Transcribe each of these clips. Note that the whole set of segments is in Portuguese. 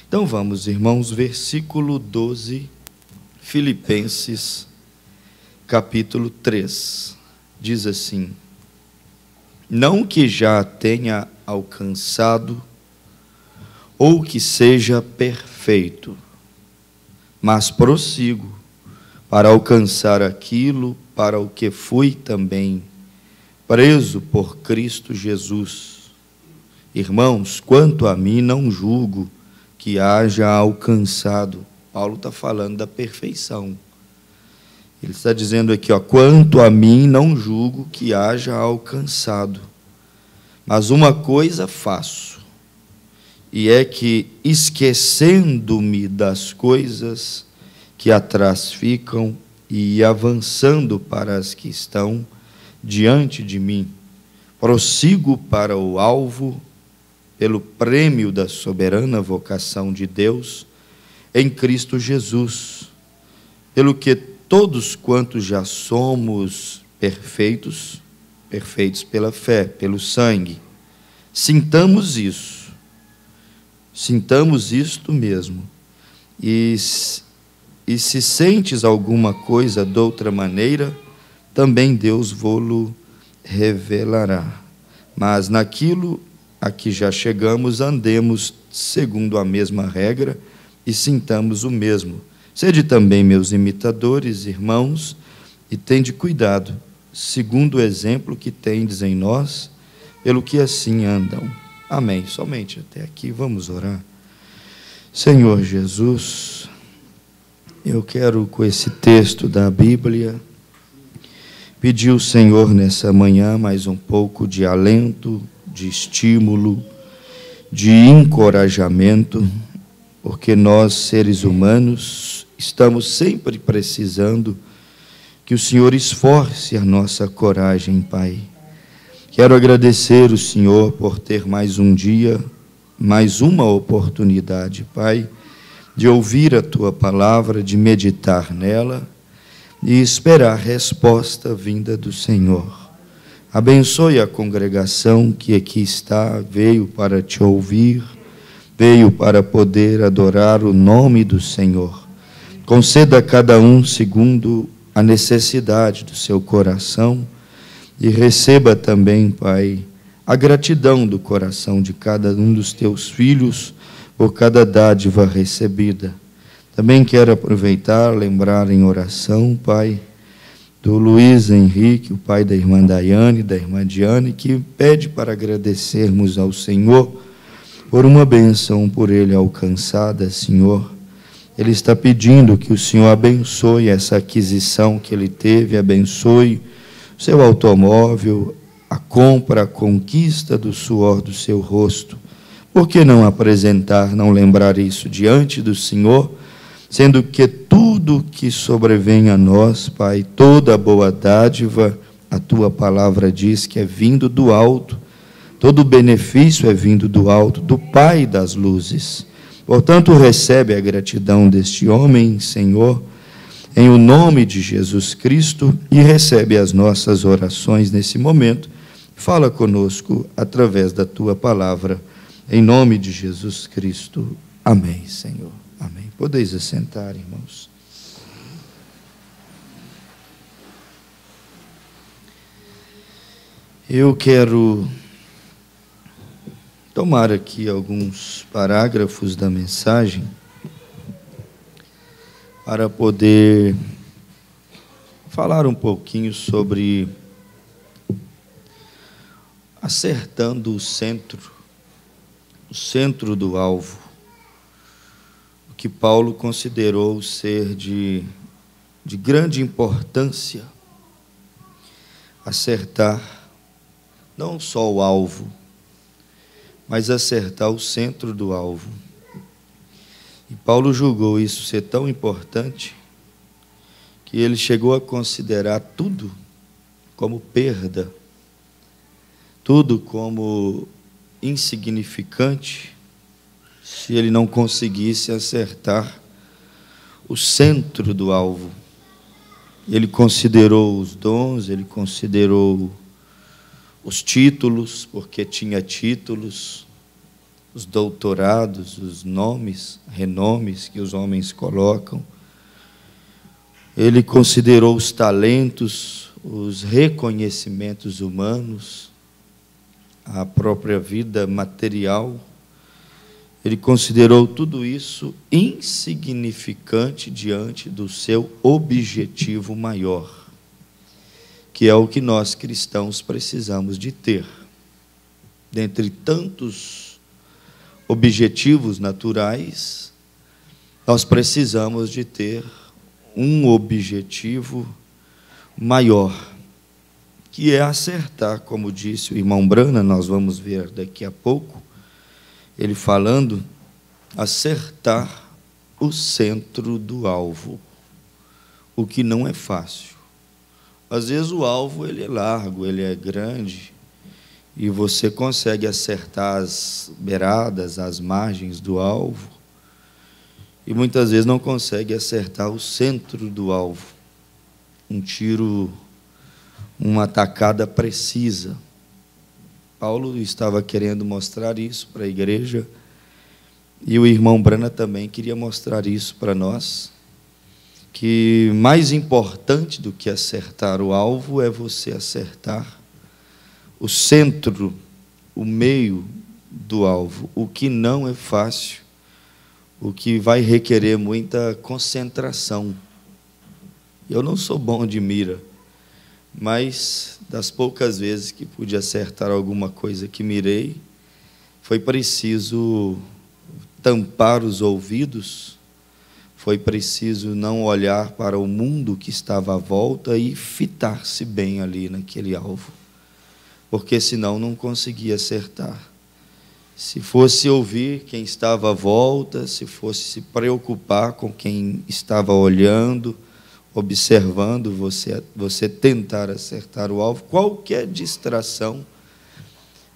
Então vamos, irmãos, versículo 12, Filipenses, capítulo 3, diz assim: não que já tenha alcançado, ou que seja perfeito, mas prossigo para alcançar aquilo para o que fui também preso por Cristo Jesus. Irmãos, quanto a mim, não julgo que haja alcançado. Paulo está falando da perfeição. Ele está dizendo aqui, quanto a mim, não julgo que haja alcançado. Mas uma coisa faço, e é que, esquecendo-me das coisas que atrás ficam e avançando para as que estão diante de mim, prossigo para o alvo, pelo prêmio da soberana vocação de Deus em Cristo Jesus, pelo que todos quantos já somos perfeitos pela fé, pelo sangue, sintamos isto mesmo, e se sentes alguma coisa de outra maneira, também Deus vô-lo revelará. Mas naquilo a que já chegamos, andemos segundo a mesma regra e sintamos o mesmo. Sede também meus imitadores, irmãos, e tende cuidado, segundo o exemplo que tendes em nós, pelo que assim andam. Amém. Somente até aqui, vamos orar. Senhor Jesus, eu quero, com esse texto da Bíblia, pedir ao Senhor nessa manhã mais um pouco de alento, de estímulo, de encorajamento, porque nós, seres humanos, estamos sempre precisando que o Senhor esforce a nossa coragem, Pai. Quero agradecer o Senhor por ter mais um dia, mais uma oportunidade, Pai, de ouvir a Tua palavra, de meditar nela e esperar a resposta vinda do Senhor. Abençoe a congregação que aqui está, veio para te ouvir, veio para poder adorar o nome do Senhor. Conceda a cada um segundo a necessidade do seu coração e receba também, Pai, a gratidão do coração de cada um dos teus filhos por cada dádiva recebida. Também quero aproveitar, lembrar em oração, Pai, do Luiz Henrique, o pai da irmã Daiane, da irmã Diane, que pede para agradecermos ao Senhor por uma bênção por ele alcançada, Senhor. Ele está pedindo que o Senhor abençoe essa aquisição que ele teve, abençoe o seu automóvel, a compra, a conquista do suor do seu rosto. Por que não apresentar, não lembrar isso diante do Senhor, sendo que tudo que sobrevém a nós, Pai, toda boa dádiva, a Tua palavra diz que é vindo do alto, todo benefício é vindo do alto, do Pai das luzes. Portanto, recebe a gratidão deste homem, Senhor, em o nome de Jesus Cristo, e recebe as nossas orações nesse momento. Fala conosco através da Tua palavra, em nome de Jesus Cristo. Amém, Senhor. Amém. Podeis assentar, irmãos. Eu quero tomar aqui alguns parágrafos da mensagem para poder falar um pouquinho sobre acertando o centro do alvo, que Paulo considerou ser de grande importância, acertar não só o alvo, mas acertar o centro do alvo. E Paulo julgou isso ser tão importante que ele chegou a considerar tudo como perda, tudo como insignificante, se ele não conseguisse acertar o centro do alvo. Ele considerou os dons, ele considerou os títulos, porque tinha títulos, os doutorados, os nomes, renomes que os homens colocam. Ele considerou os talentos, os reconhecimentos humanos, a própria vida material. Ele considerou tudo isso insignificante diante do seu objetivo maior, que é o que nós cristãos precisamos de ter. Dentre tantos objetivos naturais, nós precisamos de ter um objetivo maior, que é acertar, como disse o irmão Brana, nós vamos ver daqui a pouco, ele falando, acertar o centro do alvo, o que não é fácil. Às vezes o alvo ele é largo, ele é grande, e você consegue acertar as beiradas, as margens do alvo, e muitas vezes não consegue acertar o centro do alvo. Um tiro, uma tacada precisa. Paulo estava querendo mostrar isso para a igreja, e o irmão Brana também queria mostrar isso para nós, que mais importante do que acertar o alvo é você acertar o centro, o meio do alvo, o que não é fácil, o que vai requerer muita concentração. Eu não sou bom de mira, mas das poucas vezes que pude acertar alguma coisa que mirei, foi preciso tampar os ouvidos, foi preciso não olhar para o mundo que estava à volta e fitar-se bem ali naquele alvo, porque senão não conseguia acertar. Se fosse ouvir quem estava à volta, se fosse se preocupar com quem estava olhando, observando, você tentar acertar o alvo, qualquer distração,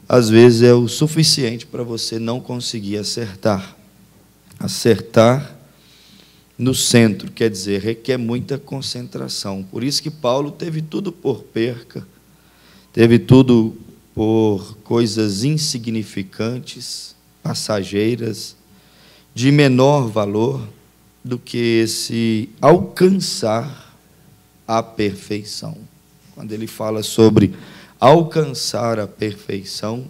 às vezes é o suficiente para você não conseguir acertar. Acertar no centro, quer dizer, requer muita concentração. Por isso que Paulo teve tudo por perca, teve tudo por coisas insignificantes, passageiras, de menor valor do que esse alcançar a perfeição. Quando ele fala sobre alcançar a perfeição,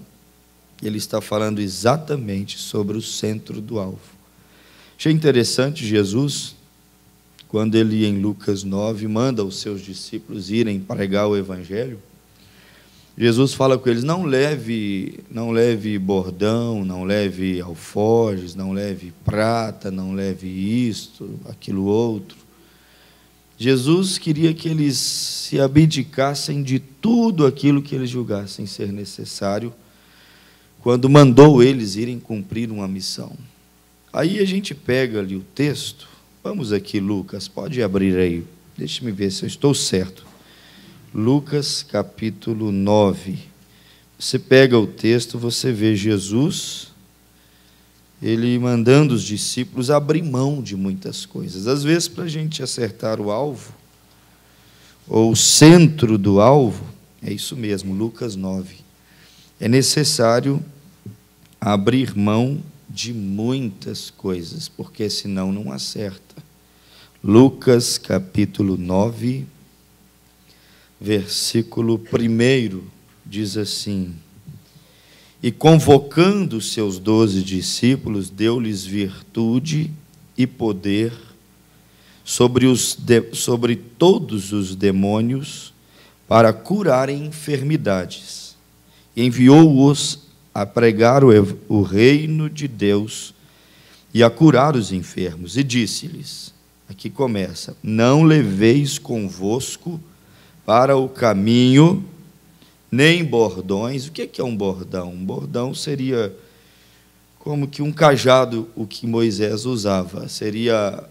ele está falando exatamente sobre o centro do alvo. Achei interessante Jesus, quando ele, em Lucas 9, manda os seus discípulos irem pregar o Evangelho, Jesus fala com eles, não leve bordão, não leve alforjes, não leve prata, não leve isto, aquilo outro. Jesus queria que eles se abdicassem de tudo aquilo que eles julgassem ser necessário, quando mandou eles irem cumprir uma missão. Aí a gente pega ali o texto, vamos aqui, Lucas, pode abrir aí, deixe-me ver se eu estou certo. Lucas capítulo 9, você pega o texto, você vê Jesus, ele mandando os discípulos abrir mão de muitas coisas. Às vezes, para a gente acertar o alvo, ou o centro do alvo, é isso mesmo, Lucas 9, é necessário abrir mão de muitas coisas, porque senão não acerta. Lucas capítulo 9, versículo 1, diz assim, e convocando os seus 12 discípulos, deu-lhes virtude e poder sobre todos os demônios para curarem enfermidades. Enviou-os a pregar o reino de Deus e a curar os enfermos. E disse-lhes, aqui começa, não leveis convosco para o caminho, nem bordões. O que é um bordão? Um bordão seria como que um cajado, o que Moisés usava. Seria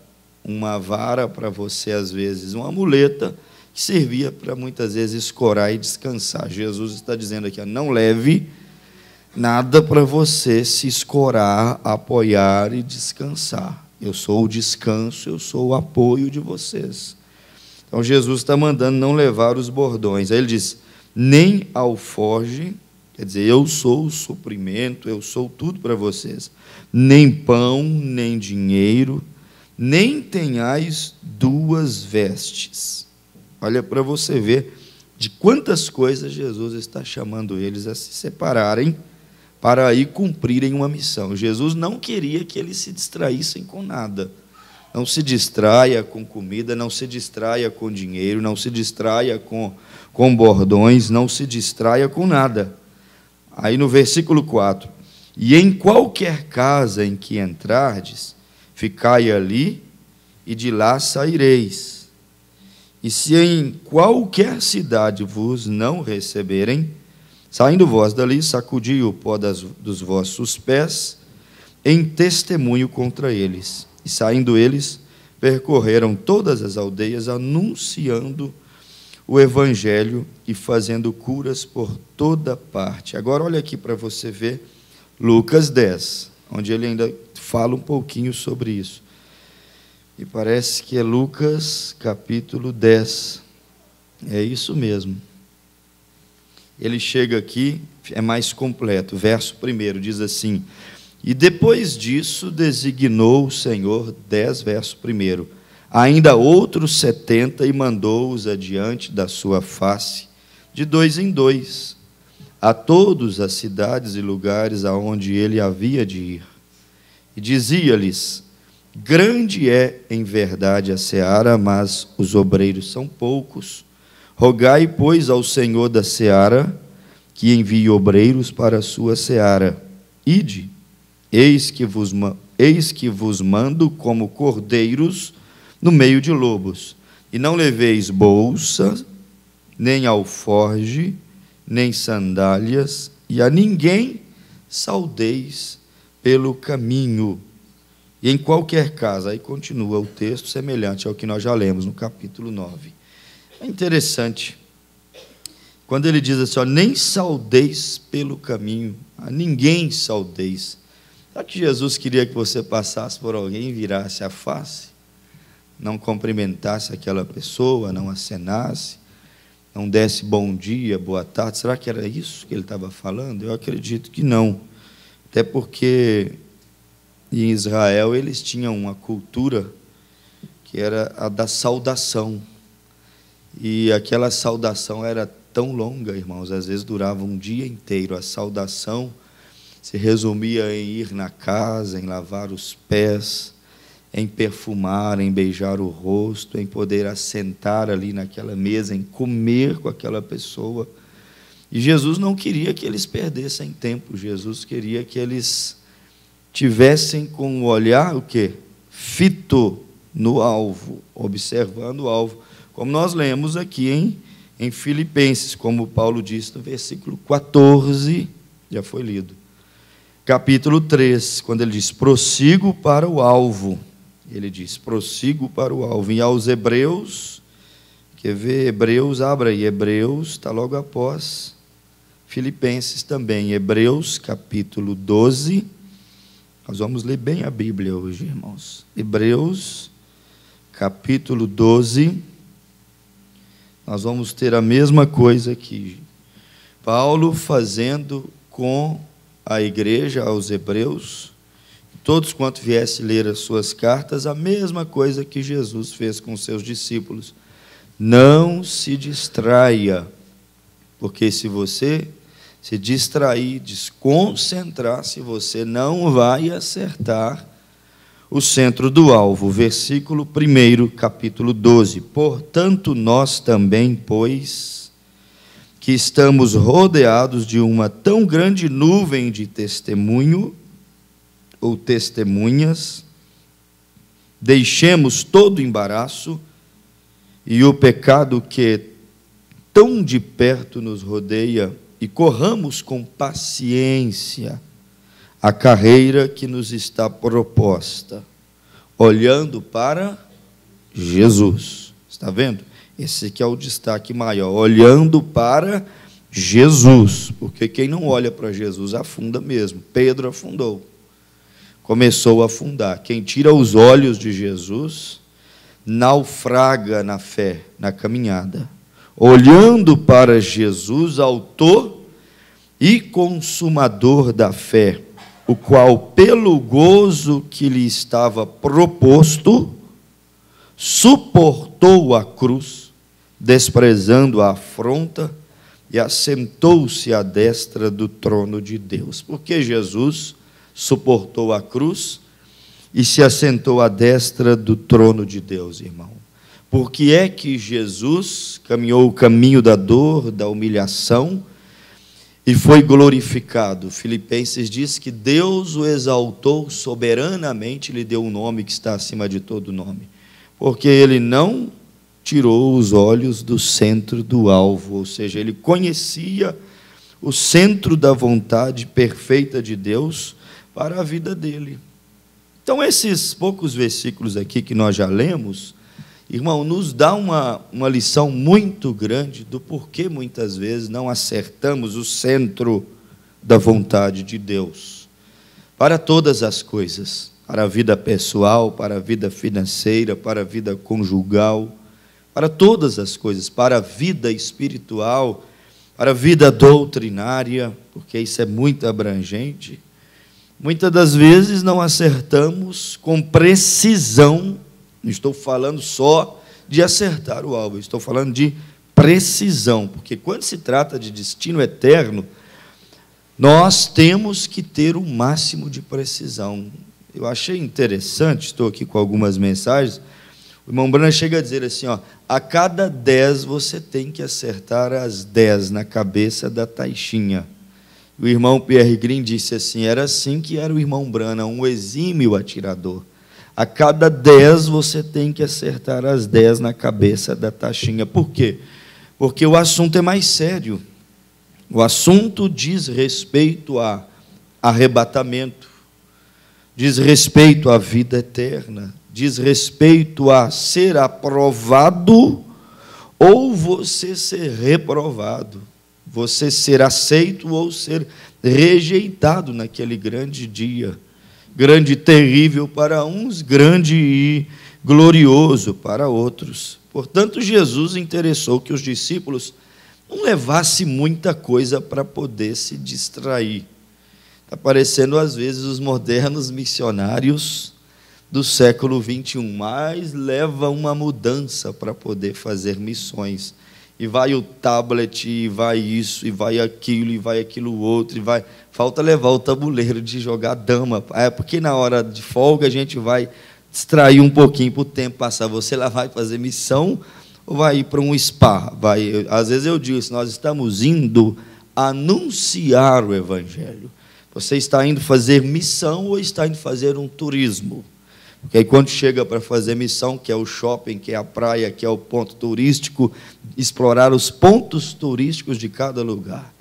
uma vara para você, às vezes, uma muleta, que servia para, muitas vezes, escorar e descansar. Jesus está dizendo aqui, não leve nada para você se escorar, apoiar e descansar. Eu sou o descanso, eu sou o apoio de vocês. Então, Jesus está mandando não levar os bordões. Aí ele diz, nem alforje, Quer dizer, eu sou o suprimento, eu sou tudo para vocês. Nem pão, nem dinheiro, nem tenhais duas vestes. Olha para você ver de quantas coisas Jesus está chamando eles a se separarem para aí cumprirem uma missão. Jesus não queria que eles se distraíssem com nada. Não se distraia com comida, não se distraia com dinheiro, não se distraia com bordões, não se distraia com nada. Aí no versículo 4, e em qualquer casa em que entrardes, ficai ali e de lá saireis. E se em qualquer cidade vos não receberem, saindo vós dali, sacudi o pó dos vossos pés, em testemunho contra eles. E saindo eles, percorreram todas as aldeias, anunciando o evangelho e fazendo curas por toda parte. Agora olha aqui para você ver Lucas 10, onde ele ainda fala um pouquinho sobre isso. E parece que é Lucas capítulo 10. É isso mesmo. Ele chega aqui, é mais completo. Verso 1 diz assim: e depois disso designou o Senhor, 10, verso 1, ainda outros 70, e mandou-os adiante da sua face, de 2 em 2, a todas as cidades e lugares aonde ele havia de ir. E dizia-lhes: grande é em verdade a seara, mas os obreiros são poucos. Rogai, pois, ao Senhor da seara, que envie obreiros para a sua seara. Ide, eis que vos mando como cordeiros no meio de lobos. E não leveis bolsa, nem alforge, nem sandálias, e a ninguém saudeis pelo caminho. E em qualquer casa, aí continua o texto semelhante ao que nós já lemos no capítulo 9. É interessante, quando ele diz assim, ó, nem saudeis pelo caminho, a ninguém saudeis. Será que Jesus queria que você passasse por alguém e virasse a face? Não cumprimentasse aquela pessoa, não acenasse, não desse bom dia, boa tarde? Será que era isso que ele estava falando? Eu acredito que não. Até porque em Israel eles tinham uma cultura que era a da saudação. E aquela saudação era tão longa, irmãos, às vezes durava um dia inteiro. A saudação se resumia em ir na casa, em lavar os pés, em perfumar, em beijar o rosto, em poder assentar ali naquela mesa, em comer com aquela pessoa. E Jesus não queria que eles perdessem tempo. Jesus queria que eles tivessem com o olhar o quê? Fito no alvo, observando o alvo. Como nós lemos aqui em Filipenses, como Paulo disse no versículo 14, já foi lido. Capítulo 3, quando ele diz, prossigo para o alvo. Ele diz, prossigo para o alvo. E aos Hebreus, quer ver Hebreus, abra aí, Hebreus, está logo após Filipenses também. Hebreus, capítulo 12. Nós vamos ler bem a Bíblia hoje, irmãos. Hebreus, capítulo 12. Nós vamos ter a mesma coisa aqui. Paulo fazendo com a igreja, aos hebreus, todos quanto viesse ler as suas cartas, a mesma coisa que Jesus fez com seus discípulos. Não se distraia, porque se você se distrair, desconcentrar-se, você não vai acertar o centro do alvo. Versículo 1, capítulo 12. Portanto, nós também, pois, que estamos rodeados de uma tão grande nuvem de testemunho, ou testemunhas, deixemos todo o embaraço e o pecado que tão de perto nos rodeia, e corramos com paciência a carreira que nos está proposta, olhando para Jesus. Está vendo? Esse aqui é o destaque maior, olhando para Jesus, porque quem não olha para Jesus afunda mesmo. Pedro afundou, começou a afundar. Quem tira os olhos de Jesus naufraga na fé, na caminhada. Olhando para Jesus, autor e consumador da fé, o qual, pelo gozo que lhe estava proposto, suportou a cruz, desprezando a afronta, e assentou-se à destra do trono de Deus. Porque Jesus suportou a cruz e se assentou à destra do trono de Deus, irmão? Por que é que Jesus caminhou o caminho da dor, da humilhação, e foi glorificado? Filipenses diz que Deus o exaltou soberanamente, lhe deu um nome que está acima de todo nome, porque ele não tirou os olhos do centro do alvo, ou seja, ele conhecia o centro da vontade perfeita de Deus para a vida dele. Então, esses poucos versículos aqui que nós já lemos, irmão, nos dá uma lição muito grande do porquê muitas vezes não acertamos o centro da vontade de Deus para todas as coisas, para a vida pessoal, para a vida financeira, para a vida conjugal, para todas as coisas, para a vida espiritual, para a vida doutrinária, porque isso é muito abrangente. Muitas das vezes não acertamos com precisão. Não estou falando só de acertar o alvo, estou falando de precisão, porque quando se trata de destino eterno, nós temos que ter o máximo de precisão. Eu achei interessante, estou aqui com algumas mensagens, o irmão Branham chega a dizer assim, a cada 10 você tem que acertar as 10 na cabeça da taixinha. O irmão Pierre Green disse assim, era assim que era o irmão Branham, um exímio atirador. A cada 10 você tem que acertar as 10 na cabeça da taxinha. Por quê? Porque o assunto é mais sério. O assunto diz respeito a arrebatamento, diz respeito à vida eterna, diz respeito a ser aprovado ou você ser reprovado, você ser aceito ou ser rejeitado naquele grande dia. Grande e terrível para uns, grande e glorioso para outros. Portanto, Jesus interessou que os discípulos não levassem muita coisa para poder se distrair. Está parecendo, às vezes, os modernos missionários do século XXI, mas leva uma mudança para poder fazer missões. E vai o tablet, e vai isso, e vai aquilo outro, e vai... Falta levar o tabuleiro de jogar dama. É porque na hora de folga a gente vai distrair um pouquinho para o tempo passar. Você lá vai fazer missão ou vai ir para um spa? Às vezes eu digo, se nós estamos indo anunciar o Evangelho, você está indo fazer missão ou está indo fazer um turismo? Porque aí quando chega para fazer missão, que é o shopping, que é a praia, que é o ponto turístico, explorar os pontos turísticos de cada lugar.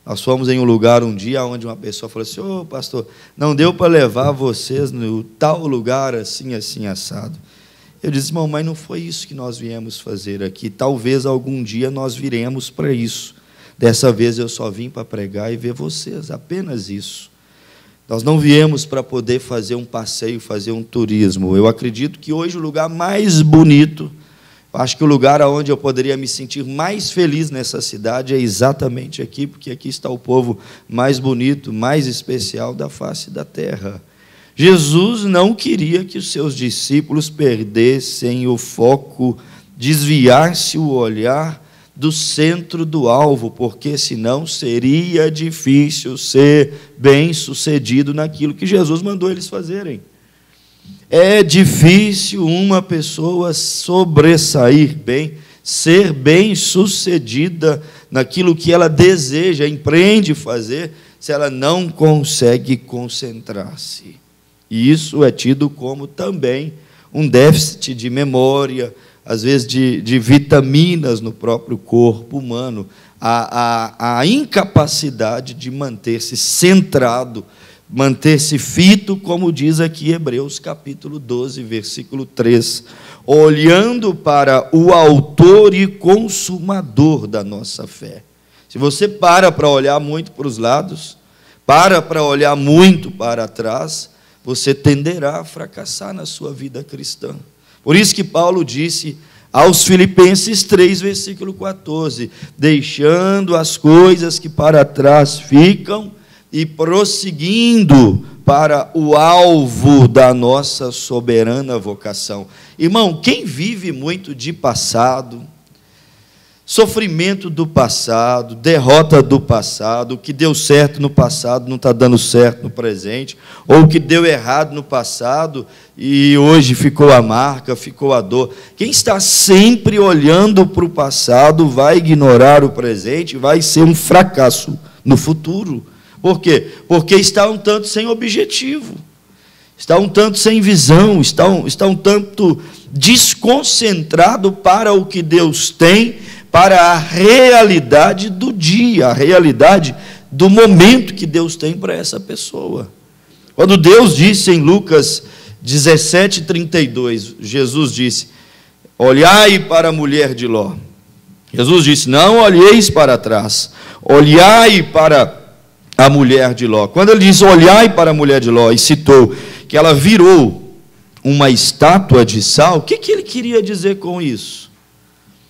Nós fomos em um lugar um dia onde uma pessoa falou assim, ô pastor, não deu para levar vocês no tal lugar assim, assim, assado. Eu disse, irmão, mas não foi isso que nós viemos fazer aqui. Talvez algum dia nós viremos para isso. Dessa vez eu só vim para pregar e ver vocês, apenas isso. Nós não viemos para poder fazer um passeio, fazer um turismo. Eu acredito que hoje o lugar mais bonito, acho que o lugar onde eu poderia me sentir mais feliz nessa cidade é exatamente aqui, porque aqui está o povo mais bonito, mais especial da face da terra. Jesus não queria que os seus discípulos perdessem o foco, desviasse o olhar do centro do alvo, porque senão seria difícil ser bem-sucedido naquilo que Jesus mandou eles fazerem. É difícil uma pessoa sobressair bem, ser bem-sucedida naquilo que ela deseja, empreende fazer, se ela não consegue concentrar-se. E isso é tido como também um déficit de memória, às vezes de vitaminas no próprio corpo humano, a incapacidade de manter-se centrado, manter-se fito, como diz aqui Hebreus capítulo 12, versículo 3, olhando para o autor e consumador da nossa fé. Se você para olhar muito para os lados, para olhar muito para trás, você tenderá a fracassar na sua vida cristã. Por isso que Paulo disse Aos Filipenses 3, versículo 14, deixando as coisas que para trás ficam e prosseguindo para o alvo da nossa soberana vocação. Irmão, quem vive muito de passado, sofrimento do passado, derrota do passado, o que deu certo no passado não está dando certo no presente, ou o que deu errado no passado e hoje ficou a marca, ficou a dor. Quem está sempre olhando para o passado vai ignorar o presente, vai ser um fracasso no futuro. Por quê? Porque está um tanto sem objetivo, está um tanto sem visão, está um tanto desconcentrado para o que Deus tem, para a realidade do dia, a realidade do momento que Deus tem para essa pessoa. Quando Deus disse em Lucas 17:32, Jesus disse: olhai para a mulher de Ló. Jesus disse: não olheis para trás, olhai para a mulher de Ló. Quando ele diz olhai para a mulher de Ló e citou que ela virou uma estátua de sal, o que ele queria dizer com isso?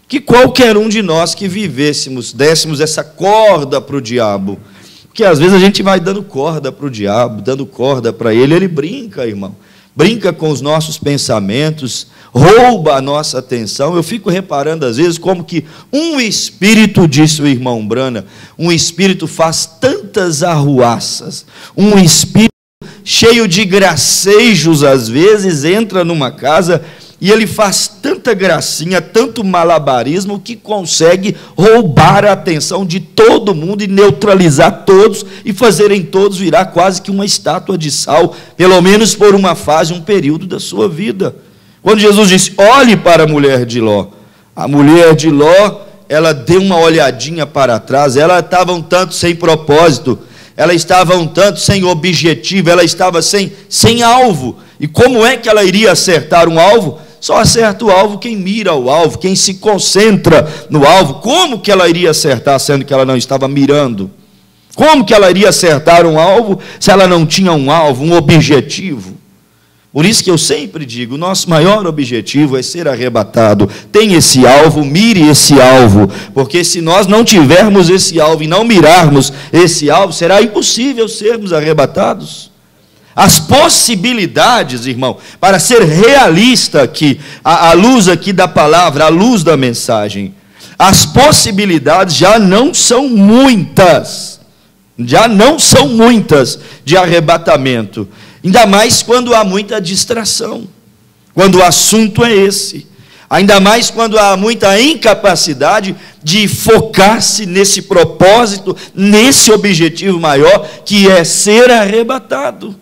Que qualquer um de nós que vivêssemos, dessemos essa corda para o diabo, porque às vezes a gente vai dando corda para o diabo, dando corda para ele brinca, irmão, brinca com os nossos pensamentos, rouba a nossa atenção. Eu fico reparando às vezes como que um espírito, disse o irmão Brana, um espírito faz tantas arruaças, um espírito cheio de gracejos às vezes entra numa casa e ele faz tanta gracinha, tanto malabarismo, que consegue roubar a atenção de todo mundo e neutralizar todos e fazerem todos virar quase que uma estátua de sal, pelo menos por uma fase, um período da sua vida. Quando Jesus disse, olhe para a mulher de Ló, a mulher de Ló, ela deu uma olhadinha para trás, ela estava um tanto sem propósito, ela estava um tanto sem objetivo, ela estava sem alvo. E como é que ela iria acertar um alvo? Só acerta o alvo quem mira o alvo, quem se concentra no alvo. Como que ela iria acertar, sendo que ela não estava mirando? Como que ela iria acertar um alvo, se ela não tinha um alvo, um objetivo? Por isso que eu sempre digo, o nosso maior objetivo é ser arrebatado. Tem esse alvo, mire esse alvo, porque se nós não tivermos esse alvo e não mirarmos esse alvo, será impossível sermos arrebatados. As possibilidades, irmão, para ser realista aqui, à luz aqui da palavra, à luz da mensagem, as possibilidades já não são muitas de arrebatamento, ainda mais quando há muita distração, quando o assunto é esse, ainda mais quando há muita incapacidade de focar-se nesse propósito, nesse objetivo maior, que é ser arrebatado.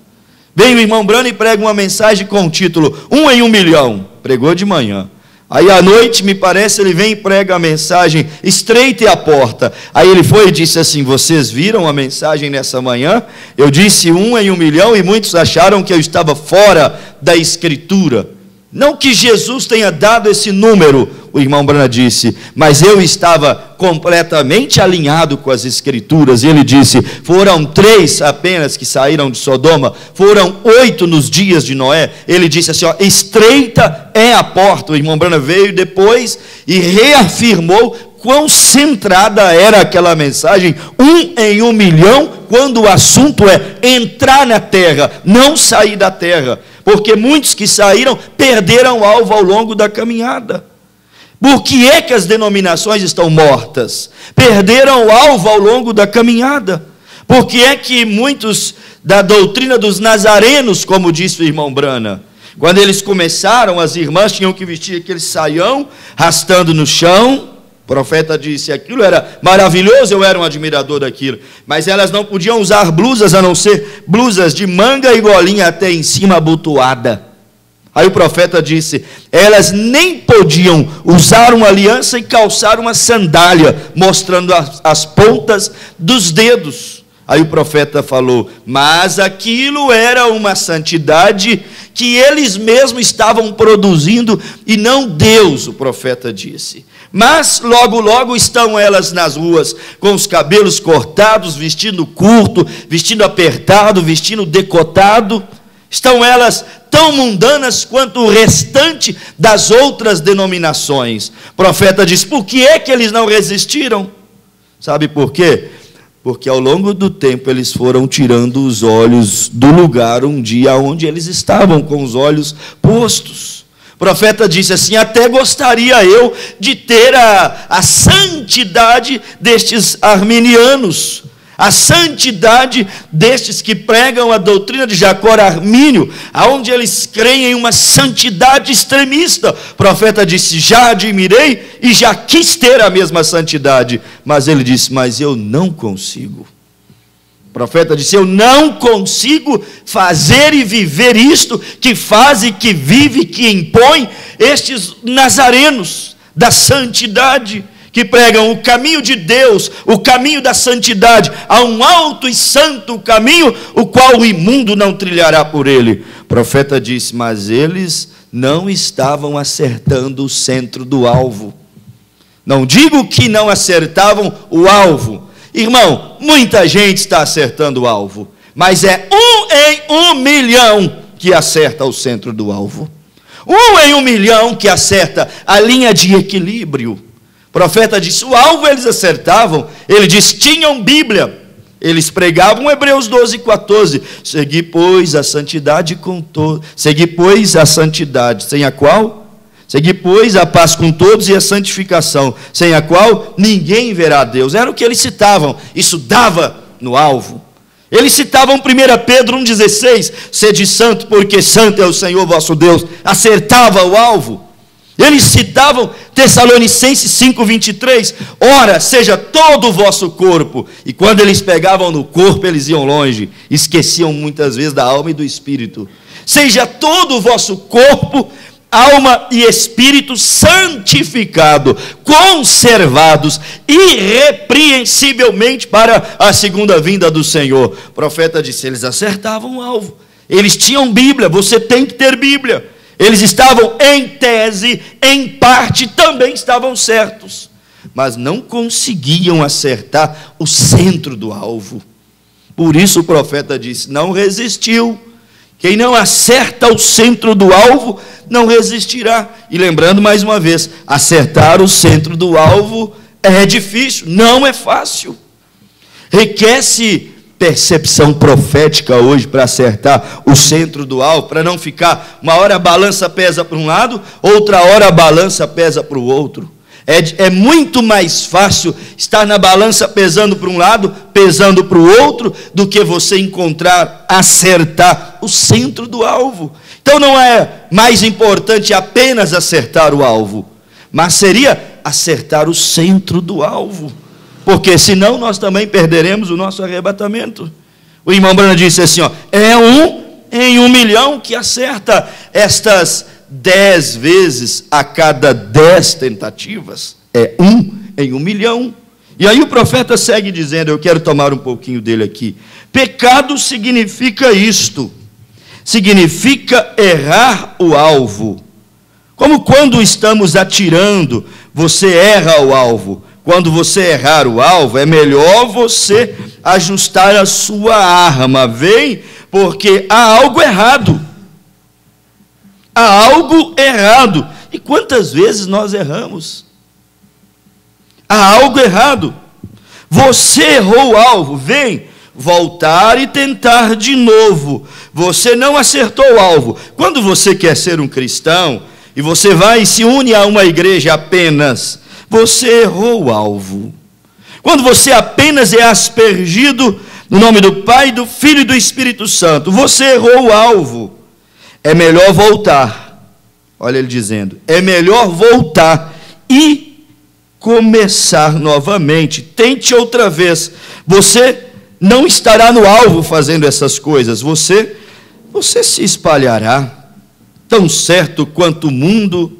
Vem o irmão Brano e prega uma mensagem com o título 1 em 1 milhão, pregou de manhã. Aí à noite, me parece, ele vem e prega a mensagem, estreite a porta. Aí ele foi e disse assim, vocês viram a mensagem nessa manhã? Eu disse 1 em 1 milhão e muitos acharam que eu estava fora da Escritura. Não que Jesus tenha dado esse número, o irmão Brana disse, mas eu estava completamente alinhado com as Escrituras. E ele disse, foram 3 apenas que saíram de Sodoma, foram 8 nos dias de Noé. Ele disse assim, ó, estreita é a porta. O irmão Brana veio depois e reafirmou quão centrada era aquela mensagem, 1 em 1 milhão, quando o assunto é entrar na terra, não sair da terra. Porque muitos que saíram perderam o alvo ao longo da caminhada. Por que é que as denominações estão mortas? Perderam o alvo ao longo da caminhada. Por que é que muitos da doutrina dos nazarenos, como disse o irmão Brana, quando eles começaram, as irmãs tinham que vestir aquele saião, rastando no chão. O profeta disse, aquilo era maravilhoso, eu era um admirador daquilo, mas elas não podiam usar blusas, a não ser blusas de manga e golinha até em cima abotoada. Aí o profeta disse, elas nem podiam usar uma aliança e calçar uma sandália, mostrando as pontas dos dedos. Aí o profeta falou, mas aquilo era uma santidade que eles mesmos estavam produzindo e não Deus, o profeta disse. Mas logo, logo estão elas nas ruas, com os cabelos cortados, vestindo curto, vestindo apertado, vestindo decotado. Estão elas tão mundanas quanto o restante das outras denominações. O profeta diz: por que é que eles não resistiram? Sabe por quê? Porque ao longo do tempo eles foram tirando os olhos do lugar um dia onde eles estavam com os olhos postos. O profeta disse assim: até gostaria eu de ter a santidade destes arminianos, a santidade destes que pregam a doutrina de Jacó Armínio, aonde eles creem em uma santidade extremista. O profeta disse: já admirei e já quis ter a mesma santidade. Mas ele disse: mas eu não consigo. O profeta disse: eu não consigo fazer e viver isto que faz e que vive, que impõe estes nazarenos da santidade, que pregam o caminho de Deus, o caminho da santidade, a um alto e santo caminho, o qual o imundo não trilhará por ele. O profeta disse: mas eles não estavam acertando o centro do alvo. Não digo que não acertavam o alvo. Irmão, muita gente está acertando o alvo, mas é 1 em 1 milhão que acerta o centro do alvo. 1 em 1 milhão que acerta a linha de equilíbrio. O profeta disse: o alvo eles acertavam. Ele disse: tinham Bíblia. Eles pregavam Hebreus 12:14. Segui, pois, a santidade com todos. Segui, pois, a santidade, sem a qual? Segui, pois, a paz com todos e a santificação, sem a qual ninguém verá a Deus. Era o que eles citavam. Isso dava no alvo. Eles citavam 1 Pedro 1,16. Sede santo, porque santo é o Senhor vosso Deus. Acertava o alvo. Eles citavam Tessalonicenses 5,23. Ora, seja todo o vosso corpo. E quando eles pegavam no corpo, eles iam longe. Esqueciam muitas vezes da alma e do espírito. Seja todo o vosso corpo, alma e espírito santificado, conservados irrepreensivelmente para a segunda vinda do Senhor. O profeta disse: eles acertavam o alvo. Eles tinham Bíblia. Você tem que ter Bíblia. Eles estavam em tese, em parte também estavam certos, mas não conseguiam acertar o centro do alvo. Por isso o profeta disse: não resistiu. Quem não acerta o centro do alvo não resistirá. E lembrando mais uma vez, acertar o centro do alvo é difícil, não é fácil. Requer-se percepção profética hoje para acertar o centro do alvo, para não ficar uma hora a balança pesa para um lado, outra hora a balança pesa para o outro. É muito mais fácil estar na balança pesando para um lado, pesando para o outro, do que você acertar o centro do alvo. Então não é mais importante apenas acertar o alvo, mas seria acertar o centro do alvo, porque senão nós também perderemos o nosso arrebatamento. O irmão Branham disse assim, é 1 em 1 milhão que acerta estas 10 vezes a cada 10 tentativas. É 1 em 1 milhão. E aí o profeta segue dizendo, eu quero tomar um pouquinho dele aqui. Pecado significa isto. Significa errar o alvo. Como quando estamos atirando, você erra o alvo. Quando você errar o alvo, é melhor você ajustar a sua arma. Vem, porque há algo errado. Há algo errado. E quantas vezes nós erramos? Há algo errado. Você errou o alvo. Vem voltar e tentar de novo. Você não acertou o alvo. Quando você quer ser um cristão e você vai e se une a uma igreja apenas, você errou o alvo. Quando você apenas é aspergido no nome do Pai, do Filho e do Espírito Santo, você errou o alvo. É melhor voltar. Olha ele dizendo, é melhor voltar e começar novamente. Tente outra vez. Você não estará no alvo fazendo essas coisas. Você se espalhará. Tão certo quanto o mundo,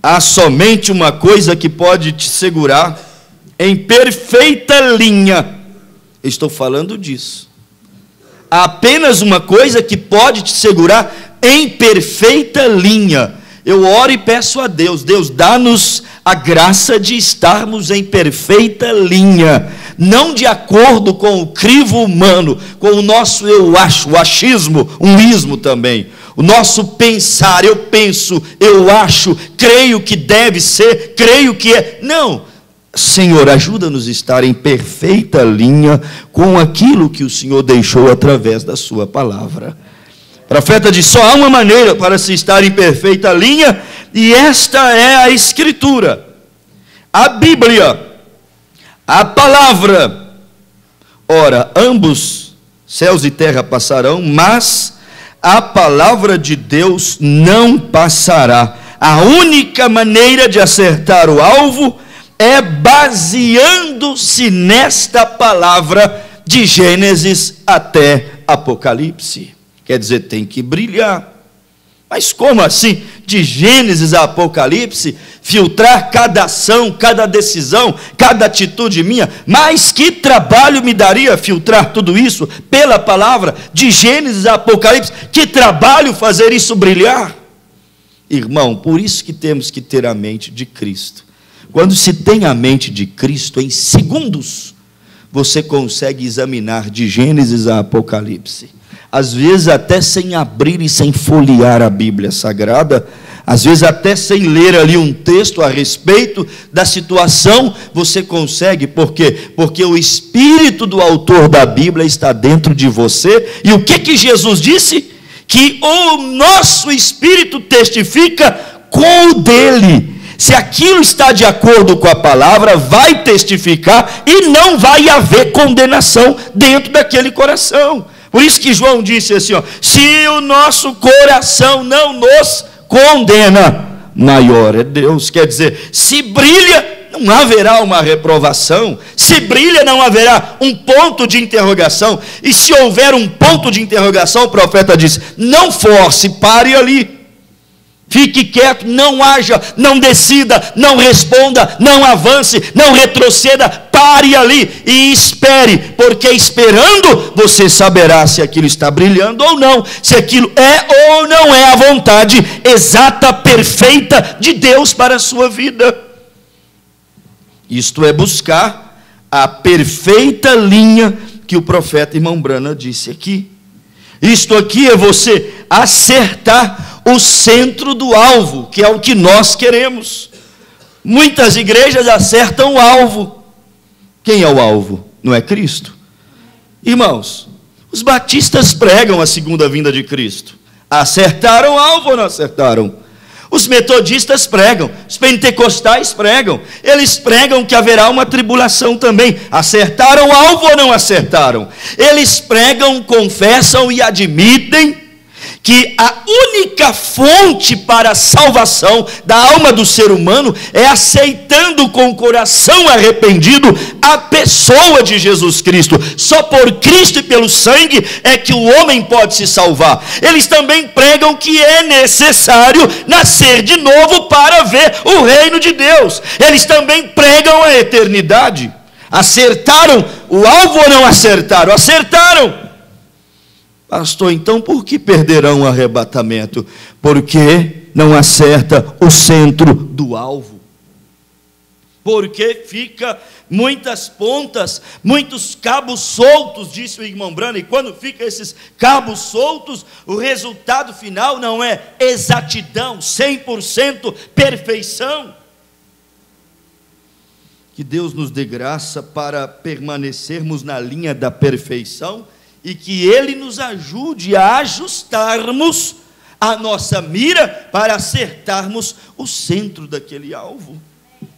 há somente uma coisa que pode te segurar em perfeita linha. Estou falando disso. Há apenas uma coisa que pode te segurar em perfeita linha. Eu oro e peço a Deus, Deus, dá-nos a graça de estarmos em perfeita linha, não de acordo com o crivo humano, com o nosso eu acho, o achismo, um ismo também, o nosso pensar, eu penso, eu acho, creio que deve ser, creio que é. Não, Senhor, ajuda-nos a estar em perfeita linha com aquilo que o Senhor deixou através da sua palavra. O profeta diz: só há uma maneira para se estar em perfeita linha, e esta é a Escritura, a Bíblia, a palavra. Ora, ambos, céus e terra passarão, mas a palavra de Deus não passará. A única maneira de acertar o alvo é baseando-se nesta palavra de Gênesis até Apocalipse. Quer dizer, tem que brilhar. Mas como assim? De Gênesis a Apocalipse, filtrar cada ação, cada decisão, cada atitude minha? Mas que trabalho me daria filtrar tudo isso pela palavra, de Gênesis a Apocalipse? Que trabalho fazer isso brilhar? Irmão, por isso que temos que ter a mente de Cristo. Quando se tem a mente de Cristo, em segundos, você consegue examinar de Gênesis a Apocalipse. Às vezes até sem abrir e sem folhear a Bíblia Sagrada, às vezes até sem ler ali um texto a respeito da situação, você consegue. Por quê? Porque o Espírito do autor da Bíblia está dentro de você. E o que Jesus disse? Que o nosso Espírito testifica com o dele. Se aquilo está de acordo com a palavra, vai testificar e não vai haver condenação dentro daquele coração. Por isso que João disse assim, ó: se o nosso coração não nos condena, maior é Deus. Quer dizer, se brilha, não haverá uma reprovação. Se brilha, não haverá um ponto de interrogação. E se houver um ponto de interrogação, o profeta diz: não force, pare ali. Fique quieto, não haja, não decida, não responda, não avance, não retroceda, pare ali e espere, porque esperando você saberá se aquilo está brilhando ou não, se aquilo é ou não é a vontade exata, perfeita de Deus para a sua vida. Isto é buscar a perfeita linha que o profeta irmão Branham disse aqui. Isto aqui é você acertar o centro do alvo, que é o que nós queremos. Muitas igrejas acertam o alvo. Quem é o alvo? Não é Cristo? Irmãos, os batistas pregam a segunda vinda de Cristo. Acertaram o alvo ou não acertaram? Os metodistas pregam, os pentecostais pregam, eles pregam que haverá uma tribulação também. Acertaram o alvo ou não acertaram? Eles pregam, confessam e admitem que a única fonte para a salvação da alma do ser humano é aceitando com o coração arrependido a pessoa de Jesus Cristo. Só por Cristo e pelo sangue é que o homem pode se salvar. Eles também pregam que é necessário nascer de novo para ver o reino de Deus. Eles também pregam a eternidade. Acertaram o alvo ou não acertaram? Acertaram. Pastor, então por que perderão o arrebatamento? Porque não acerta o centro do alvo. Porque fica muitas pontas, muitos cabos soltos, disse o irmão Branham, e quando fica esses cabos soltos, o resultado final não é exatidão, 100% perfeição. Que Deus nos dê graça para permanecermos na linha da perfeição, e que Ele nos ajude a ajustarmos a nossa mira para acertarmos o centro daquele alvo.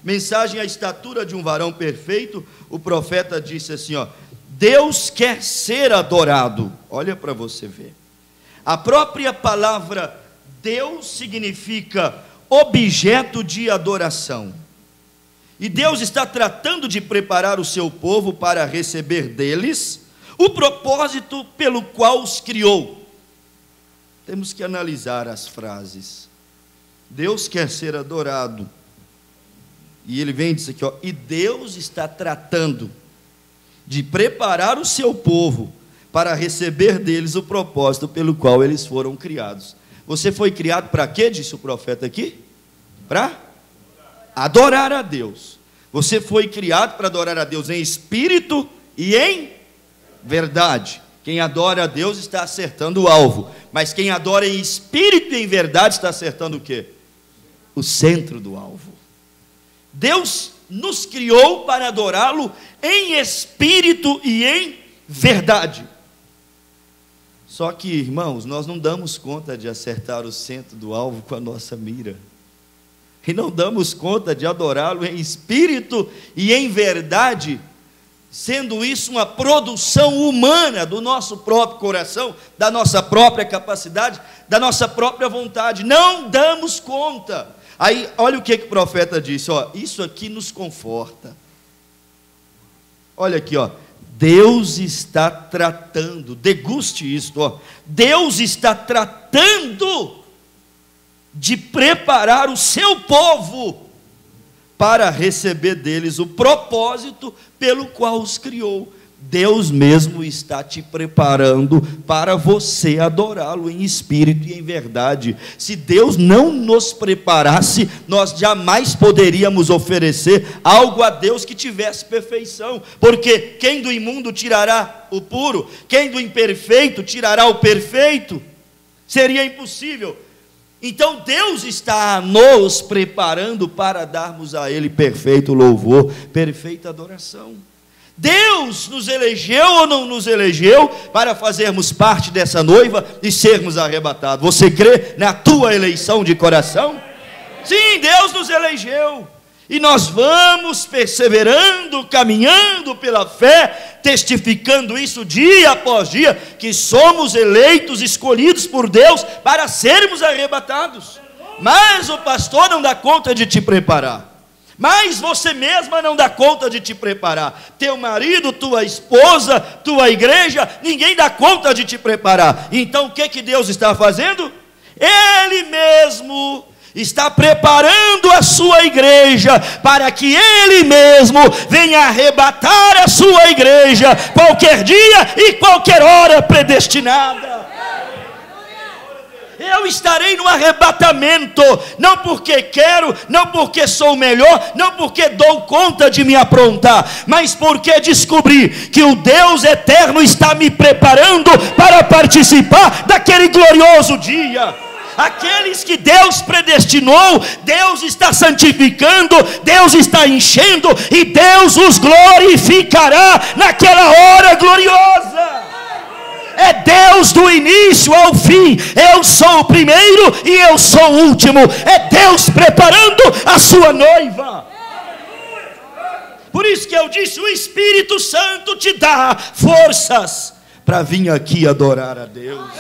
Mensagem à estatura de um varão perfeito, o profeta disse assim, ó: Deus quer ser adorado. Olha para você ver. A própria palavra Deus significa objeto de adoração. E Deus está tratando de preparar o seu povo para receber deles o propósito pelo qual os criou. Temos que analisar as frases. Deus quer ser adorado. E ele vem e diz aqui, ó: e Deus está tratando de preparar o seu povo para receber deles o propósito pelo qual eles foram criados. Você foi criado para quê? Disse o profeta aqui. Para Adorar a Deus. Você foi criado para adorar a Deus em espírito e em verdade. Quem adora a Deus está acertando o alvo. Mas quem adora em espírito e em verdade está acertando o quê? O centro do alvo. Deus nos criou para adorá-lo em espírito e em verdade. Só que, irmãos, nós não damos conta de acertar o centro do alvo com a nossa mira. E não damos conta de adorá-lo em espírito e em verdade, sendo isso uma produção humana do nosso próprio coração, da nossa própria capacidade, da nossa própria vontade. Não damos conta. Aí, olha o que o profeta disse, ó, isso aqui nos conforta. Olha aqui, ó, Deus está tratando, deguste isto, ó, Deus está tratando de preparar o seu povo para receber deles o propósito pelo qual os criou. Deus mesmo está te preparando para você adorá-lo em espírito e em verdade. Se Deus não nos preparasse, nós jamais poderíamos oferecer algo a Deus que tivesse perfeição, porque quem do imundo tirará o puro? Quem do imperfeito tirará o perfeito? Seria impossível. Então Deus está nos preparando para darmos a Ele perfeito louvor, perfeita adoração. Deus nos elegeu ou não nos elegeu para fazermos parte dessa noiva e sermos arrebatados? Você crê na tua eleição de coração? Sim, Deus nos elegeu. E nós vamos perseverando, caminhando pela fé, testificando isso dia após dia, que somos eleitos, escolhidos por Deus para sermos arrebatados. Mas o pastor não dá conta de te preparar. Mas você mesma não dá conta de te preparar. Teu marido, tua esposa, tua igreja, ninguém dá conta de te preparar. Então o que Deus está fazendo? Ele mesmo está preparando a sua igreja para que Ele mesmo venha arrebatar a sua igreja qualquer dia e qualquer hora predestinada. Eu estarei no arrebatamento, não porque quero, não porque sou melhor, não porque dou conta de me aprontar, mas porque descobri que o Deus eterno está me preparando para participar daquele glorioso dia. Aqueles que Deus predestinou, Deus está santificando, Deus está enchendo, e Deus os glorificará naquela hora gloriosa. É Deus do início ao fim. Eu sou o primeiro e eu sou o último. É Deus preparando a sua noiva. Por isso que eu disse, o Espírito Santo te dá forças para vir aqui adorar a Deus.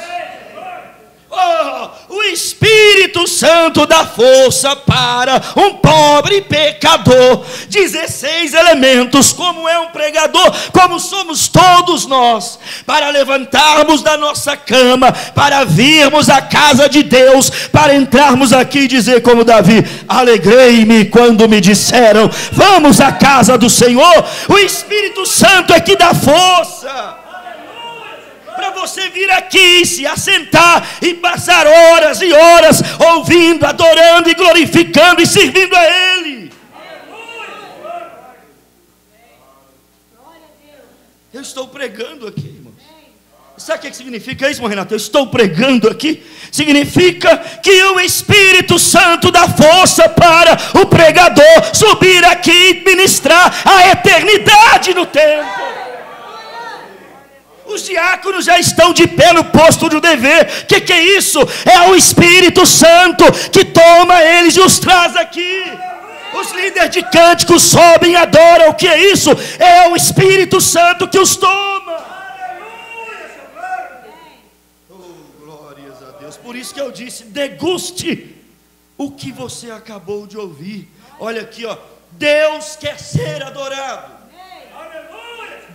Oh, o Espírito Santo dá força para um pobre pecador. 16 elementos, como é um pregador, como somos todos nós, para levantarmos da nossa cama, para virmos à casa de Deus, para entrarmos aqui e dizer como Davi: alegrei-me quando me disseram, vamos à casa do Senhor. O Espírito Santo é que dá força para você vir aqui, se assentar e passar horas e horas ouvindo, adorando e glorificando e servindo a Ele. Eu estou pregando aqui, irmãos. Sabe o que significa isso, irmão Renato? Eu estou pregando aqui. Significa que o Espírito Santo dá força para o pregador subir aqui e ministrar a eternidade no templo. Os diáconos já estão de pé no posto do dever. O que é isso? É o Espírito Santo que toma eles e os traz aqui. Os líderes de cânticos sobem e adoram. O que é isso? É o Espírito Santo que os toma. Oh, glórias a Deus. Por isso que eu disse, deguste o que você acabou de ouvir. Olha aqui, ó. Deus quer ser adorado.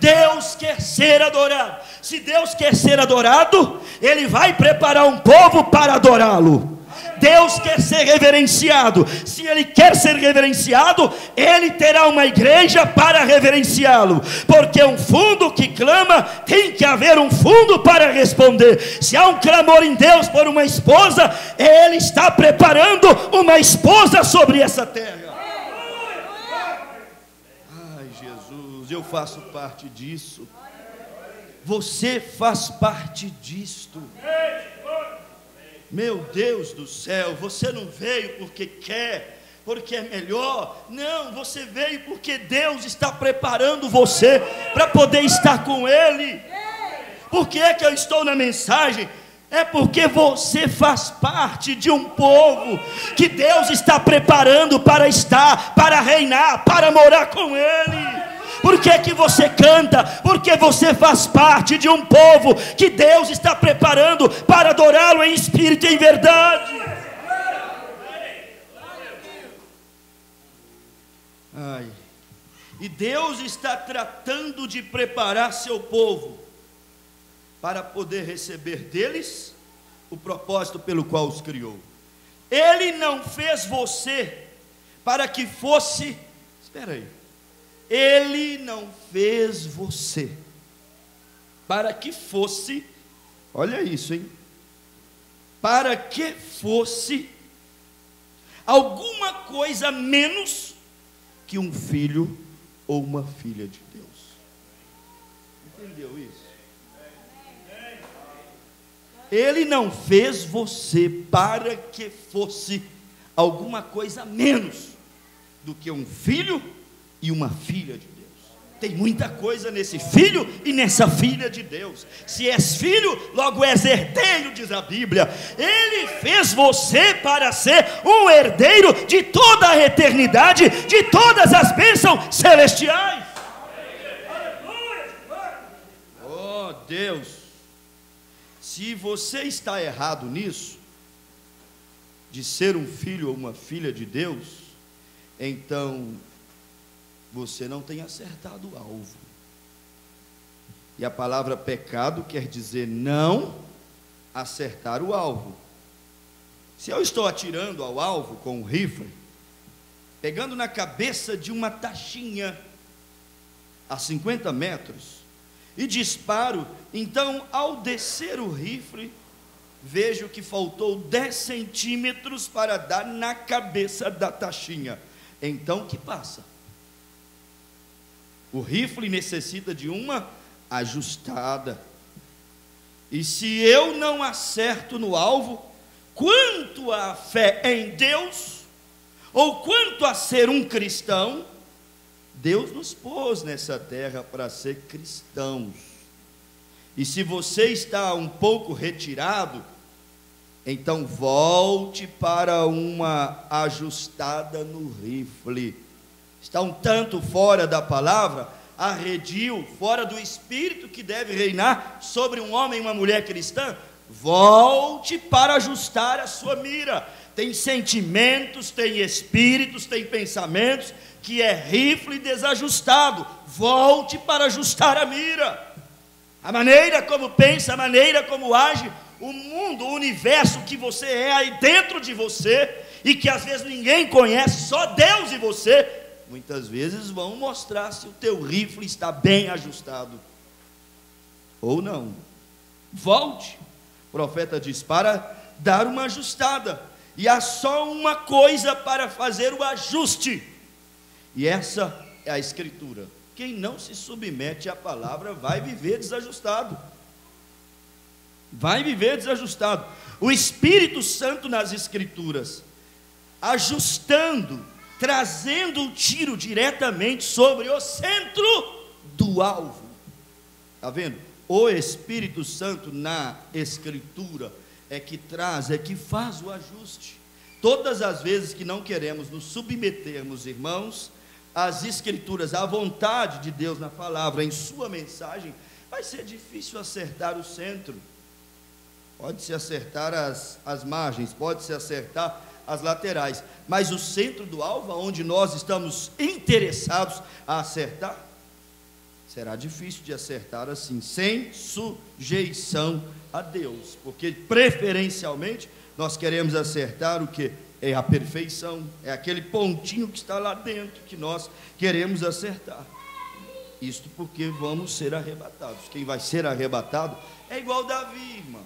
Deus quer ser adorado. Se Deus quer ser adorado, Ele vai preparar um povo para adorá-lo. Deus quer ser reverenciado. Se Ele quer ser reverenciado, Ele terá uma igreja para reverenciá-lo. Porque um fundo que clama, tem que haver um fundo para responder. Se há um clamor em Deus por uma esposa, Ele está preparando uma esposa sobre essa terra. filhos, eu faço parte disso. Você faz parte disto. Meu Deus do céu, você não veio porque quer, porque é melhor. Não, você veio porque Deus está preparando você para poder estar com Ele. Por que é que eu estou na mensagem? É porque você faz parte de um povo que Deus está preparando para estar, para reinar, para morar com Ele. Por que que você canta? Porque você faz parte de um povo que Deus está preparando para adorá-lo em espírito e em verdade. Ai. E Deus está tratando de preparar seu povo para poder receber deles o propósito pelo qual os criou. Ele não fez você para que fosse, espera aí, Ele não fez você para que fosse, olha isso, hein? Para que fosse alguma coisa menos que um filho ou uma filha de Deus. Entendeu isso? Ele não fez você para que fosse alguma coisa menos do que um filho e uma filha de Deus. Tem muita coisa nesse filho e nessa filha de Deus. Se és filho, logo és herdeiro, diz a Bíblia. Ele fez você para ser um herdeiro de toda a eternidade, de todas as bênçãos celestiais. Oh Deus, se você está errado nisso, de ser um filho ou uma filha de Deus, então você não tem acertado o alvo. E a palavra pecado quer dizer não acertar o alvo. Se eu estou atirando ao alvo com um rifle, pegando na cabeça de uma taxinha a 50 metros, e disparo, então ao descer o rifle, vejo que faltou 10 centímetros para dar na cabeça da taxinha. Então o que passa? O rifle necessita de uma ajustada. E se eu não acerto no alvo, quanto à fé em Deus, ou quanto a ser um cristão, Deus nos pôs nessa terra para ser cristãos. E se você está um pouco retirado, então volte para uma ajustada no rifle. Está um tanto fora da palavra, arredio, fora do espírito que deve reinar sobre um homem e uma mulher cristã. Volte para ajustar a sua mira. Tem sentimentos, tem espíritos, tem pensamentos que é rifle desajustado. Volte para ajustar a mira. A maneira como pensa, a maneira como age, o mundo, o universo que você é aí dentro de você, e que às vezes ninguém conhece, só Deus e você, muitas vezes vão mostrar se o teu rifle está bem ajustado ou não. Volte. O profeta diz, para dar uma ajustada, e há só uma coisa para fazer o ajuste, e essa é a Escritura. Quem não se submete à palavra vai viver desajustado. Vai viver desajustado. O Espírito Santo nas Escrituras, ajustando, trazendo o tiro diretamente sobre o centro do alvo. Está vendo? O Espírito Santo na Escritura é que traz, é que faz o ajuste. Todas as vezes que não queremos nos submetermos, irmãos, às Escrituras, à vontade de Deus na palavra, em sua mensagem, vai ser difícil acertar o centro. Pode-se acertar as margens, pode-se acertar as laterais, mas o centro do alvo, onde nós estamos interessados a acertar, será difícil de acertar assim, sem sujeição a Deus, porque preferencialmente nós queremos acertar o que? É a perfeição, é aquele pontinho que está lá dentro que nós queremos acertar. Isto porque vamos ser arrebatados. Quem vai ser arrebatado é igual Davi, irmão.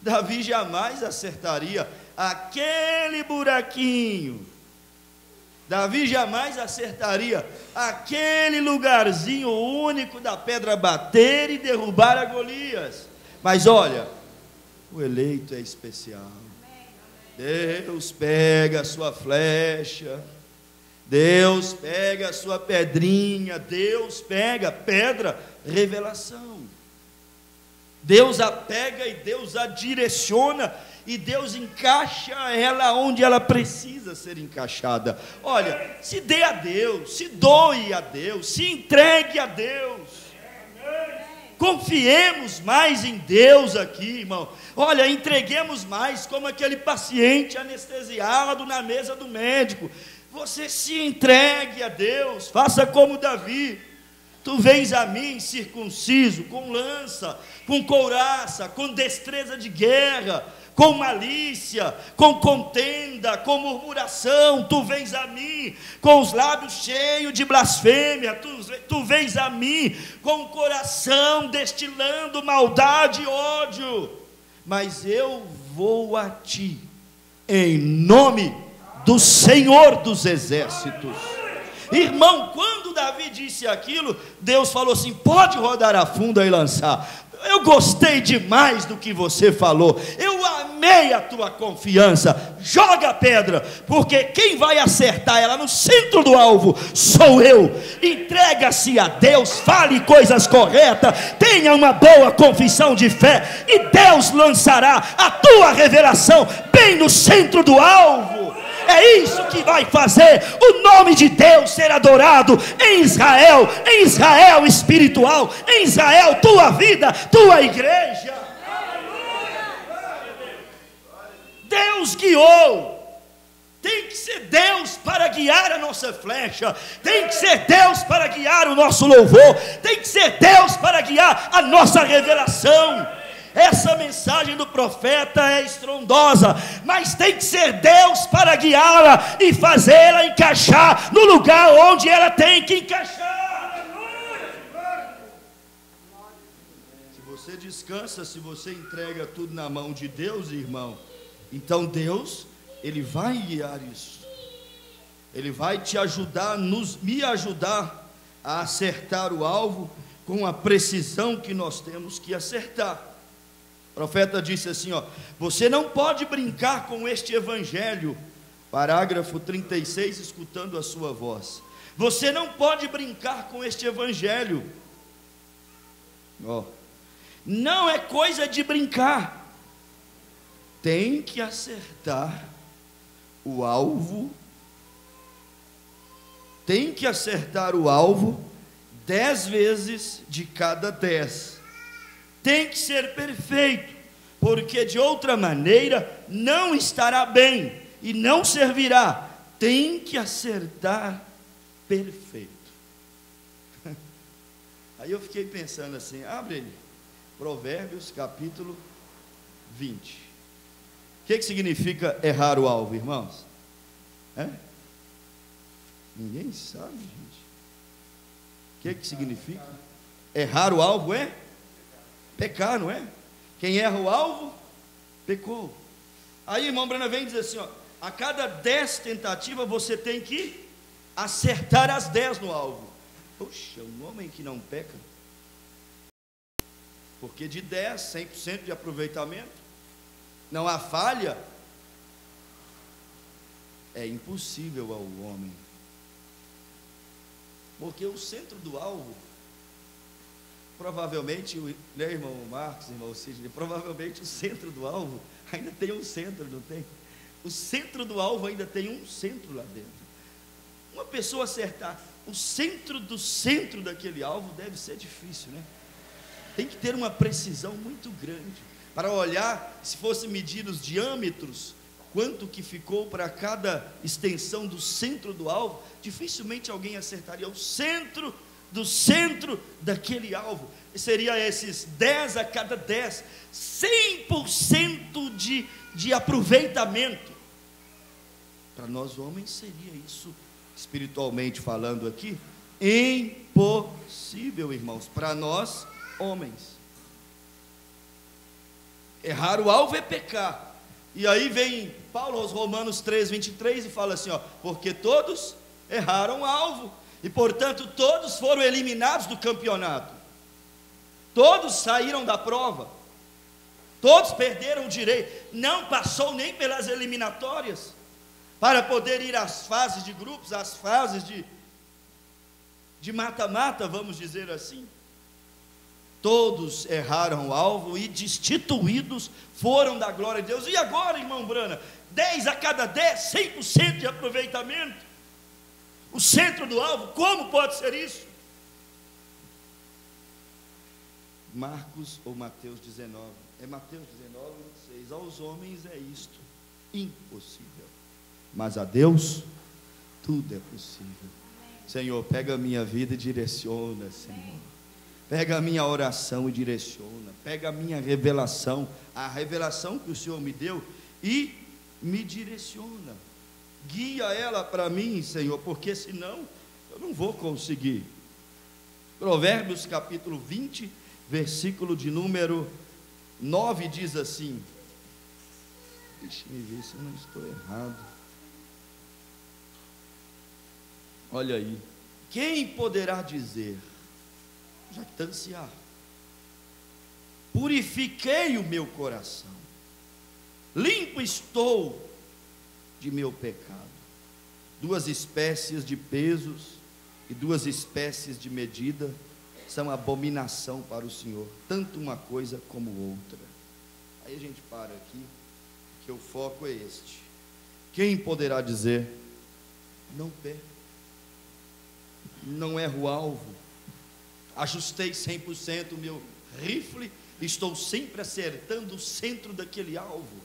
Davi jamais acertaria aquele buraquinho Davi jamais acertaria aquele lugarzinho único da pedra bater e derrubar a Golias. Mas olha, o eleito é especial. Deus pega a sua flecha, Deus pega a sua pedrinha, Deus pega a pedra, revelação. Deus a pega e Deus a direciona, e Deus encaixa ela onde ela precisa ser encaixada. Olha, se dê a Deus, se doe a Deus, se entregue a Deus. Confiemos mais em Deus aqui, irmão. Olha, entreguemos mais, como aquele paciente anestesiado na mesa do médico. Você se entregue a Deus, faça como Davi. Tu vens a mim circunciso, com lança, com couraça, com destreza de guerra, com malícia, com contenda, com murmuração. Tu vens a mim com os lábios cheios de blasfêmia. Tu vens a mim com o coração destilando maldade e ódio. Mas eu vou a ti em nome do Senhor dos Exércitos. Irmão, quando Davi disse aquilo, Deus falou assim: pode rodar a funda e lançar. Eu gostei demais do que você falou, eu amei a tua confiança. Joga a pedra, porque quem vai acertar ela no centro do alvo sou eu. Entrega-se a Deus, fale coisas corretas, tenha uma boa confissão de fé, e Deus lançará a tua revelação bem no centro do alvo. É isso que vai fazer o nome de Deus ser adorado em Israel espiritual, em Israel, tua vida, tua igreja. Deus guiou. Tem que ser Deus para guiar a nossa flecha, tem que ser Deus para guiar o nosso louvor, tem que ser Deus para guiar a nossa revelação. Essa mensagem do profeta é estrondosa, mas tem que ser Deus para guiá-la e fazê-la encaixar no lugar onde ela tem que encaixar. Se você descansa, se você entrega tudo na mão de Deus, irmão, então Deus, Ele vai guiar isso. Ele vai te ajudar, me ajudar a acertar o alvo com a precisão que nós temos que acertar. O profeta disse assim, ó: você não pode brincar com este evangelho. Parágrafo 36, escutando a sua voz. Você não pode brincar com este evangelho. Ó, não é coisa de brincar. Tem que acertar o alvo. Tem que acertar o alvo 10 vezes de cada 10. Tem que ser perfeito, porque de outra maneira não estará bem e não servirá. Tem que acertar perfeito. Aí eu fiquei pensando assim, abre ele, Provérbios capítulo 20. O que significa errar o alvo, irmãos? Ninguém sabe, gente. O que significa? Errar o alvo é pecar, não é? Quem erra o alvo, pecou. Aí, irmão Brana vem dizer assim, ó: a cada 10 tentativas você tem que acertar as 10 no alvo. Poxa, um homem que não peca, porque de 10, 100% de aproveitamento, não há falha, é impossível ao homem, porque o centro do alvo, provavelmente, né, irmão Marcos, irmão Sidney, provavelmente o centro do alvo ainda tem um centro, não tem? O centro do alvo ainda tem um centro lá dentro. Uma pessoa acertar o centro do centro daquele alvo deve ser difícil, né? Tem que ter uma precisão muito grande para olhar, se fosse medir os diâmetros, quanto que ficou para cada extensão do centro do alvo, dificilmente alguém acertaria o centro do centro daquele alvo. Seria esses 10 a cada 10, 100% de aproveitamento. Para nós homens seria isso, espiritualmente falando aqui, impossível, irmãos, para nós homens. Errar o alvo é pecar, E aí vem Paulo aos Romanos 3:23 e fala assim, ó, porque todos erraram o alvo, e portanto todos foram eliminados do campeonato, todos saíram da prova, todos perderam o direito, não passou nem pelas eliminatórias, para poder ir às fases de grupos, às fases de mata-mata, vamos dizer assim. Todos erraram o alvo e destituídos foram da glória de Deus. E agora, irmão Brana, 10 a cada 10, 100% de aproveitamento, o centro do alvo, como pode ser isso? Marcos ou Mateus 19, é Mateus 19:6, aos homens é isto impossível, mas a Deus tudo é possível. Senhor, pega a minha vida e direciona, Senhor. Pega a minha oração e direciona. Pega a minha revelação, a revelação que o Senhor me deu, e me direciona. Guia ela para mim, Senhor, porque senão eu não vou conseguir. Provérbios capítulo 20, versículo de número 9 diz assim. Deixa eu ver se eu não estou errado. Olha aí. Quem poderá dizer, jactanciar, purifiquei o meu coração, limpo estou de meu pecado. Duas espécies de pesos e duas espécies de medida são abominação para o Senhor, tanto uma coisa como outra. Aí a gente para aqui, que o foco é este. Quem poderá dizer, não perco, não erro o alvo, ajustei 100% o meu rifle, estou sempre acertando o centro daquele alvo.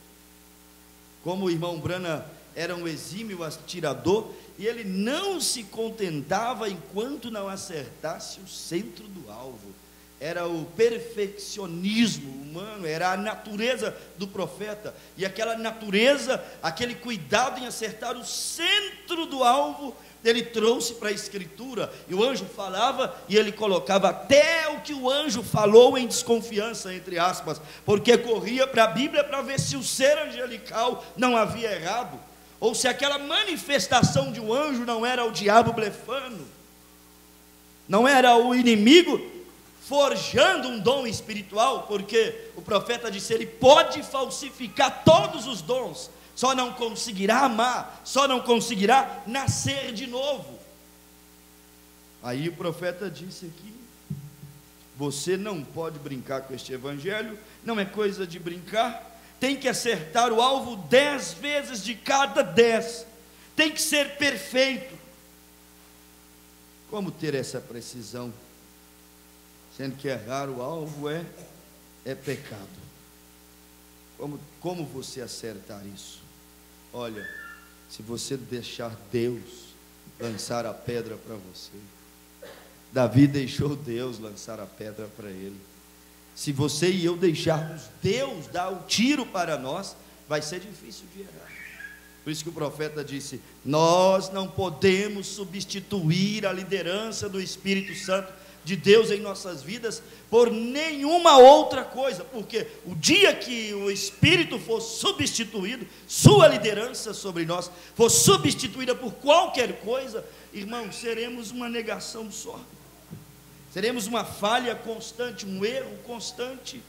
Como o irmão Brana era um exímio atirador, e ele não se contentava enquanto não acertasse o centro do alvo. Era o perfeccionismo humano, era a natureza do profeta, e aquela natureza, aquele cuidado em acertar o centro do alvo, ele trouxe para a escritura, e o anjo falava, e ele colocava até o que o anjo falou em desconfiança, entre aspas, porque corria para a Bíblia para ver se o ser angelical não havia errado, ou se aquela manifestação de um anjo não era o diabo blefando, não era o inimigo forjando um dom espiritual, porque o profeta disse, ele pode falsificar todos os dons, só não conseguirá amar, só não conseguirá nascer de novo. Aí o profeta disse aqui, você não pode brincar com este evangelho, não é coisa de brincar, tem que acertar o alvo 10 vezes de cada 10, tem que ser perfeito. Como ter essa precisão, sendo que errar o alvo é pecado? Como você acertar isso? Olha, se você deixar Deus lançar a pedra para você, Davi deixou Deus lançar a pedra para ele. Se você e eu deixarmos Deus dar o tiro para nós, vai ser difícil de errar. Por isso que o profeta disse, nós não podemos substituir a liderança do Espírito Santo de Deus em nossas vidas por nenhuma outra coisa, porque o dia que o Espírito for substituído, sua liderança sobre nós for substituída por qualquer coisa, irmãos, seremos uma negação só, seremos uma falha constante, um erro constante.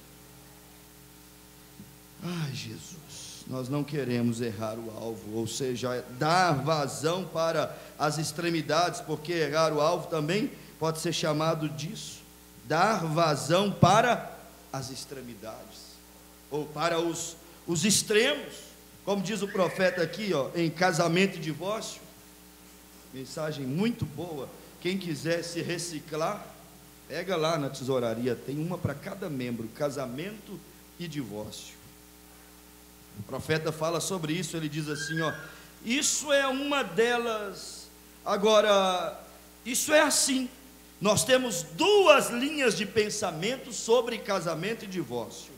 Ai, Jesus, nós não queremos errar o alvo, ou seja, dar vazão para as extremidades, porque errar o alvo também pode ser chamado disso, dar vazão para as extremidades, ou para os extremos, como diz o profeta aqui, ó, em casamento e divórcio, mensagem muito boa. Quem quiser se reciclar, pega lá na tesouraria, tem uma para cada membro, casamento e divórcio. O profeta fala sobre isso, ele diz assim, ó, isso é uma delas. Agora, isso é assim, nós temos duas linhas de pensamento sobre casamento e divórcio.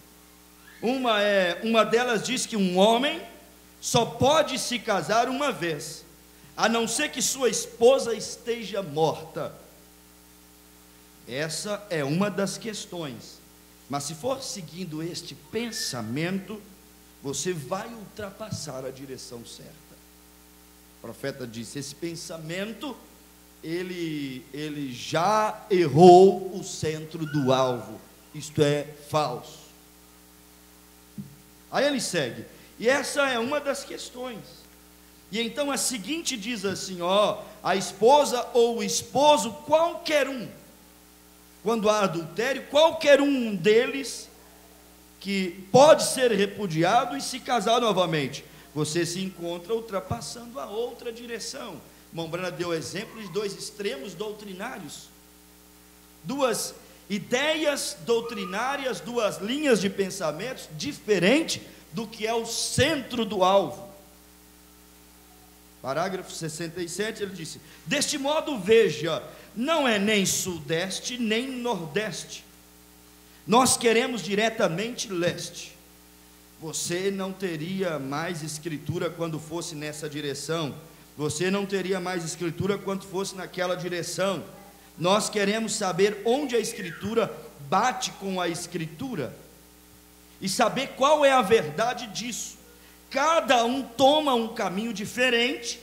Uma delas diz que um homem só pode se casar uma vez, a não ser que sua esposa esteja morta. Essa é uma das questões. Mas se for seguindo este pensamento, você vai ultrapassar a direção certa. O profeta disse: esse pensamento, ele já errou o centro do alvo, isto é falso. Aí ele segue, e essa é uma das questões. E então a seguinte diz assim, a esposa ou o esposo, qualquer um, quando há adultério, qualquer um deles que pode ser repudiado e se casar novamente, você se encontra ultrapassando a outra direção. Irmão Brana deu exemplo de dois extremos doutrinários, duas ideias doutrinárias, duas linhas de pensamentos diferentes do que é o centro do alvo. Parágrafo 67, ele disse: deste modo, veja, não é nem sudeste nem nordeste, nós queremos diretamente leste. Você não teria mais escritura quando fosse nessa direção, você não teria mais escritura quando fosse naquela direção. Nós queremos saber onde a escritura bate com a escritura e saber qual é a verdade disso. Cada um toma um caminho diferente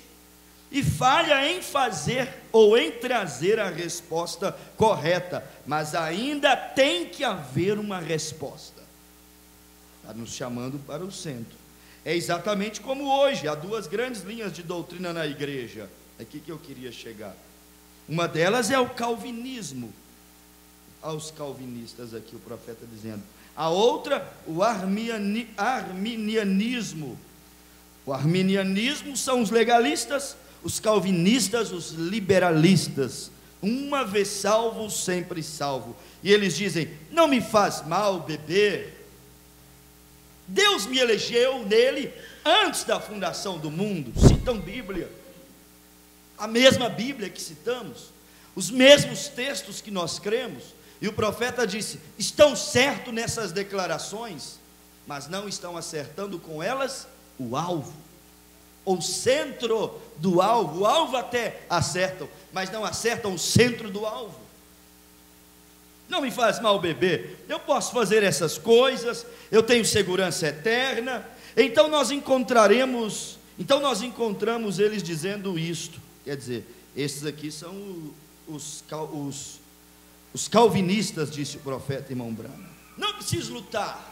e falha em fazer ou em trazer a resposta correta, mas ainda tem que haver uma resposta. Está nos chamando para o centro. É exatamente como hoje, há duas grandes linhas de doutrina na igreja. É aqui que eu queria chegar. Uma delas é o calvinismo. Aos calvinistas aqui o profeta dizendo. A outra, o arminianismo. O arminianismo são os legalistas, os calvinistas, os liberalistas. Uma vez salvo, sempre salvo. E eles dizem: não me faz mal beber. Deus me elegeu nele antes da fundação do mundo. Citam Bíblia, a mesma Bíblia que citamos, os mesmos textos que nós cremos. E o profeta disse: estão certos nessas declarações, mas não estão acertando com elas o alvo, o centro do alvo. O alvo até acertam, mas não acertam o centro do alvo. Não me faz mal beber, eu posso fazer essas coisas, eu tenho segurança eterna. Então nós encontramos eles dizendo isto. Quer dizer, esses aqui são os calvinistas, disse o profeta, irmão Brana. Não preciso lutar.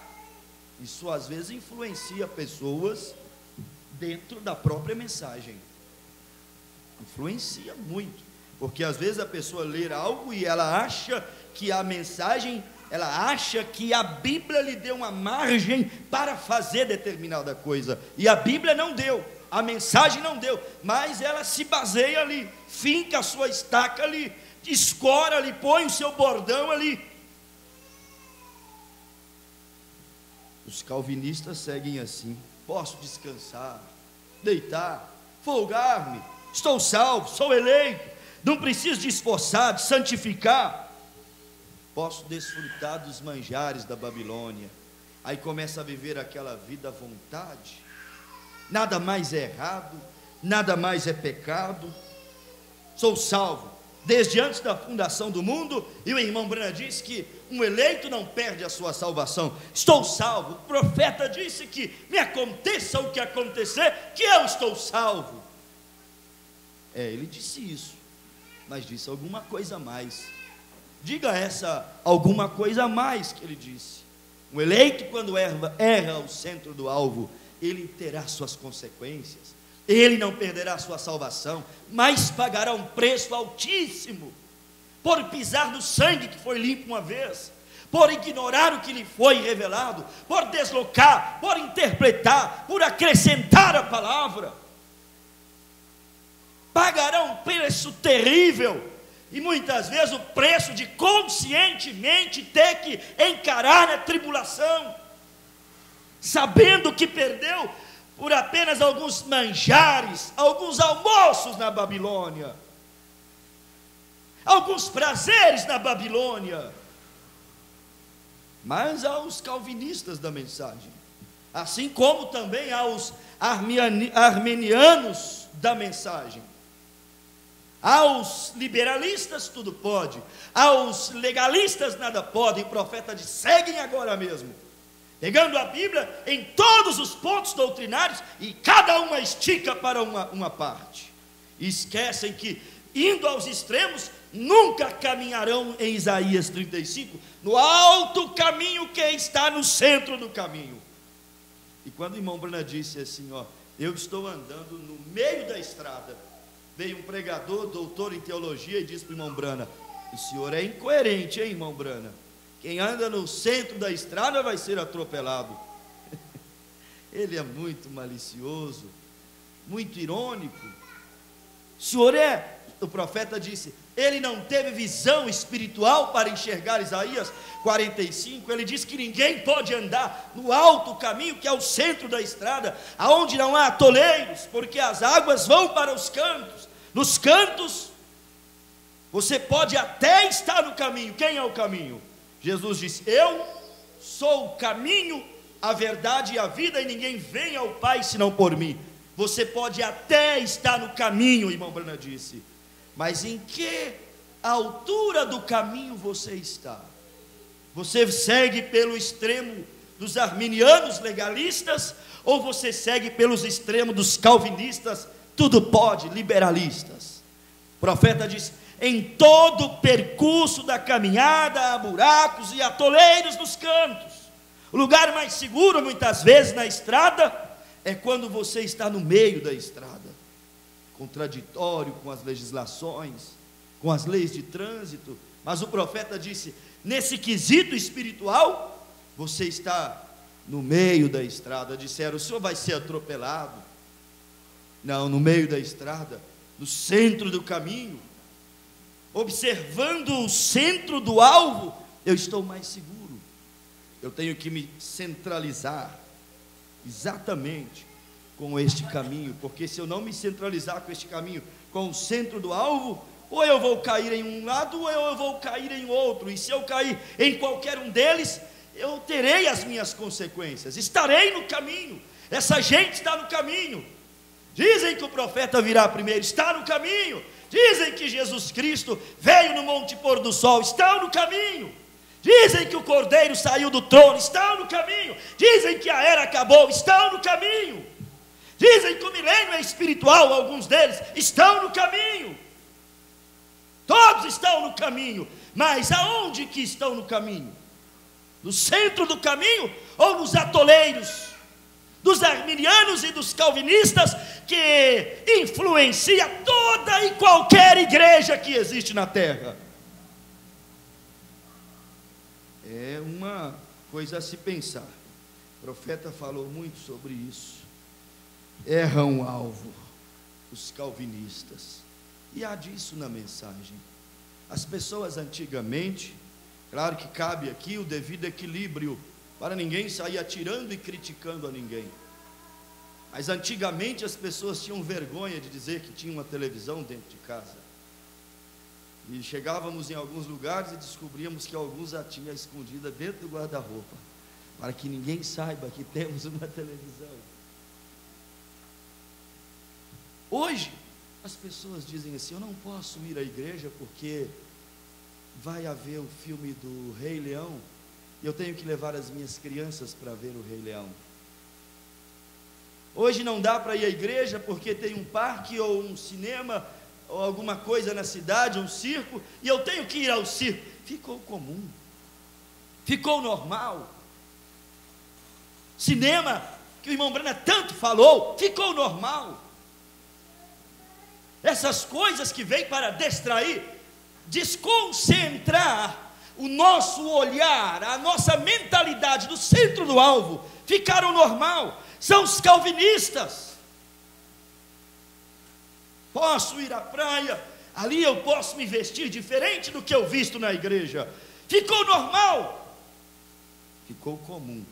Isso às vezes influencia pessoas dentro da própria mensagem. Influencia muito, porque às vezes a pessoa lê algo e ela acha que a mensagem, ela acha que a Bíblia lhe deu uma margem para fazer determinada coisa, e a Bíblia não deu, a mensagem não deu, mas ela se baseia ali, finca a sua estaca ali, escora ali, põe o seu bordão ali. Os calvinistas seguem assim: posso descansar, deitar, folgar-me, estou salvo, sou eleito, não preciso de esforçar, de santificar, posso desfrutar dos manjares da Babilônia. Aí começa a viver aquela vida à vontade, nada mais é errado, nada mais é pecado, sou salvo desde antes da fundação do mundo. E o irmão Brana disse que um eleito não perde a sua salvação. Estou salvo. O profeta disse que me aconteça o que acontecer, que eu estou salvo. Ele disse isso, mas disse alguma coisa a mais. Diga essa alguma coisa a mais que ele disse. Um eleito, quando erra o centro do alvo, ele terá suas consequências. Ele não perderá sua salvação, mas pagará um preço altíssimo, por pisar no sangue que foi limpo uma vez, por ignorar o que lhe foi revelado, por deslocar, por interpretar, por acrescentar a palavra. Pagará um preço terrível, e muitas vezes o preço de conscientemente ter que encarar a tribulação, sabendo que perdeu por apenas alguns manjares, alguns almoços na Babilônia, alguns prazeres na Babilônia. Mas aos calvinistas da mensagem, assim como também aos arminianos da mensagem, aos liberalistas tudo pode, aos legalistas nada pode. E o profeta diz: seguem agora mesmo, pegando a Bíblia em todos os pontos doutrinários, e cada uma estica para uma parte, e esquecem que, indo aos extremos, nunca caminharão em Isaías 35, no alto caminho que está no centro do caminho. E quando o irmão Brana disse assim, eu estou andando no meio da estrada, veio um pregador, doutor em teologia, e disse para o irmão Brana: o senhor é incoerente, hein, irmão Brana? Quem anda no centro da estrada vai ser atropelado. Ele é muito malicioso, muito irônico. O profeta disse, ele não teve visão espiritual para enxergar Isaías 45, ele diz que ninguém pode andar no alto caminho, que é o centro da estrada, aonde não há atoleiros, porque as águas vão para os cantos. Nos cantos, você pode até estar no caminho. Quem é o caminho? Jesus disse, eu sou o caminho, a verdade e a vida, e ninguém vem ao Pai senão por mim. Você pode até estar no caminho, irmão Brana disse, mas em que altura do caminho você está? Você segue pelo extremo dos arminianos legalistas, ou você segue pelos extremos dos calvinistas, tudo pode, liberalistas? O profeta diz, em todo o percurso da caminhada há buracos e atoleiros nos cantos. O lugar mais seguro, muitas vezes, na estrada, é quando você está no meio da estrada, contraditório com as legislações, com as leis de trânsito. Mas o profeta disse, nesse quesito espiritual, você está no meio da estrada. Disseram, o senhor vai ser atropelado. Não, no meio da estrada, no centro do caminho, observando o centro do alvo, eu estou mais seguro. Eu tenho que me centralizar exatamente com este caminho, porque se eu não me centralizar com este caminho, com o centro do alvo, ou eu vou cair em um lado, ou eu vou cair em outro, e se eu cair em qualquer um deles, eu terei as minhas consequências, estarei no caminho. Essa gente está no caminho. Dizem que o profeta virá primeiro, está no caminho. Dizem que Jesus Cristo veio no monte pôr do sol, estão no caminho. Dizem que o Cordeiro saiu do trono, estão no caminho. Dizem que a era acabou, estão no caminho. Dizem que o milênio é espiritual, alguns deles estão no caminho. Todos estão no caminho, mas aonde que estão no caminho? No centro do caminho ou nos atoleiros dos arminianos e dos calvinistas, que influencia toda e qualquer igreja que existe na terra? É uma coisa a se pensar. O profeta falou muito sobre isso. Erram o alvo os calvinistas, e há disso na mensagem. As pessoas antigamente, claro que cabe aqui o devido equilíbrio, para ninguém sair atirando e criticando a ninguém, mas antigamente as pessoas tinham vergonha de dizer que tinha uma televisão dentro de casa, e chegávamos em alguns lugares e descobríamos que alguns a tinham escondida dentro do guarda-roupa, para que ninguém saiba que temos uma televisão. Hoje as pessoas dizem assim, eu não posso ir à igreja porque vai haver o filme do Rei Leão, e eu tenho que levar as minhas crianças para ver o Rei Leão. Hoje não dá para ir à igreja porque tem um parque ou um cinema ou alguma coisa na cidade, um circo, e eu tenho que ir ao circo. Ficou comum, ficou normal. Cinema, que o irmão Brana tanto falou, ficou normal. Essas coisas que vêm para distrair, desconcentrar o nosso olhar, a nossa mentalidade do centro do alvo, ficaram normal. São os calvinistas. Posso ir à praia, ali eu posso me vestir diferente do que eu visto na igreja. Ficou normal. Ficou comum,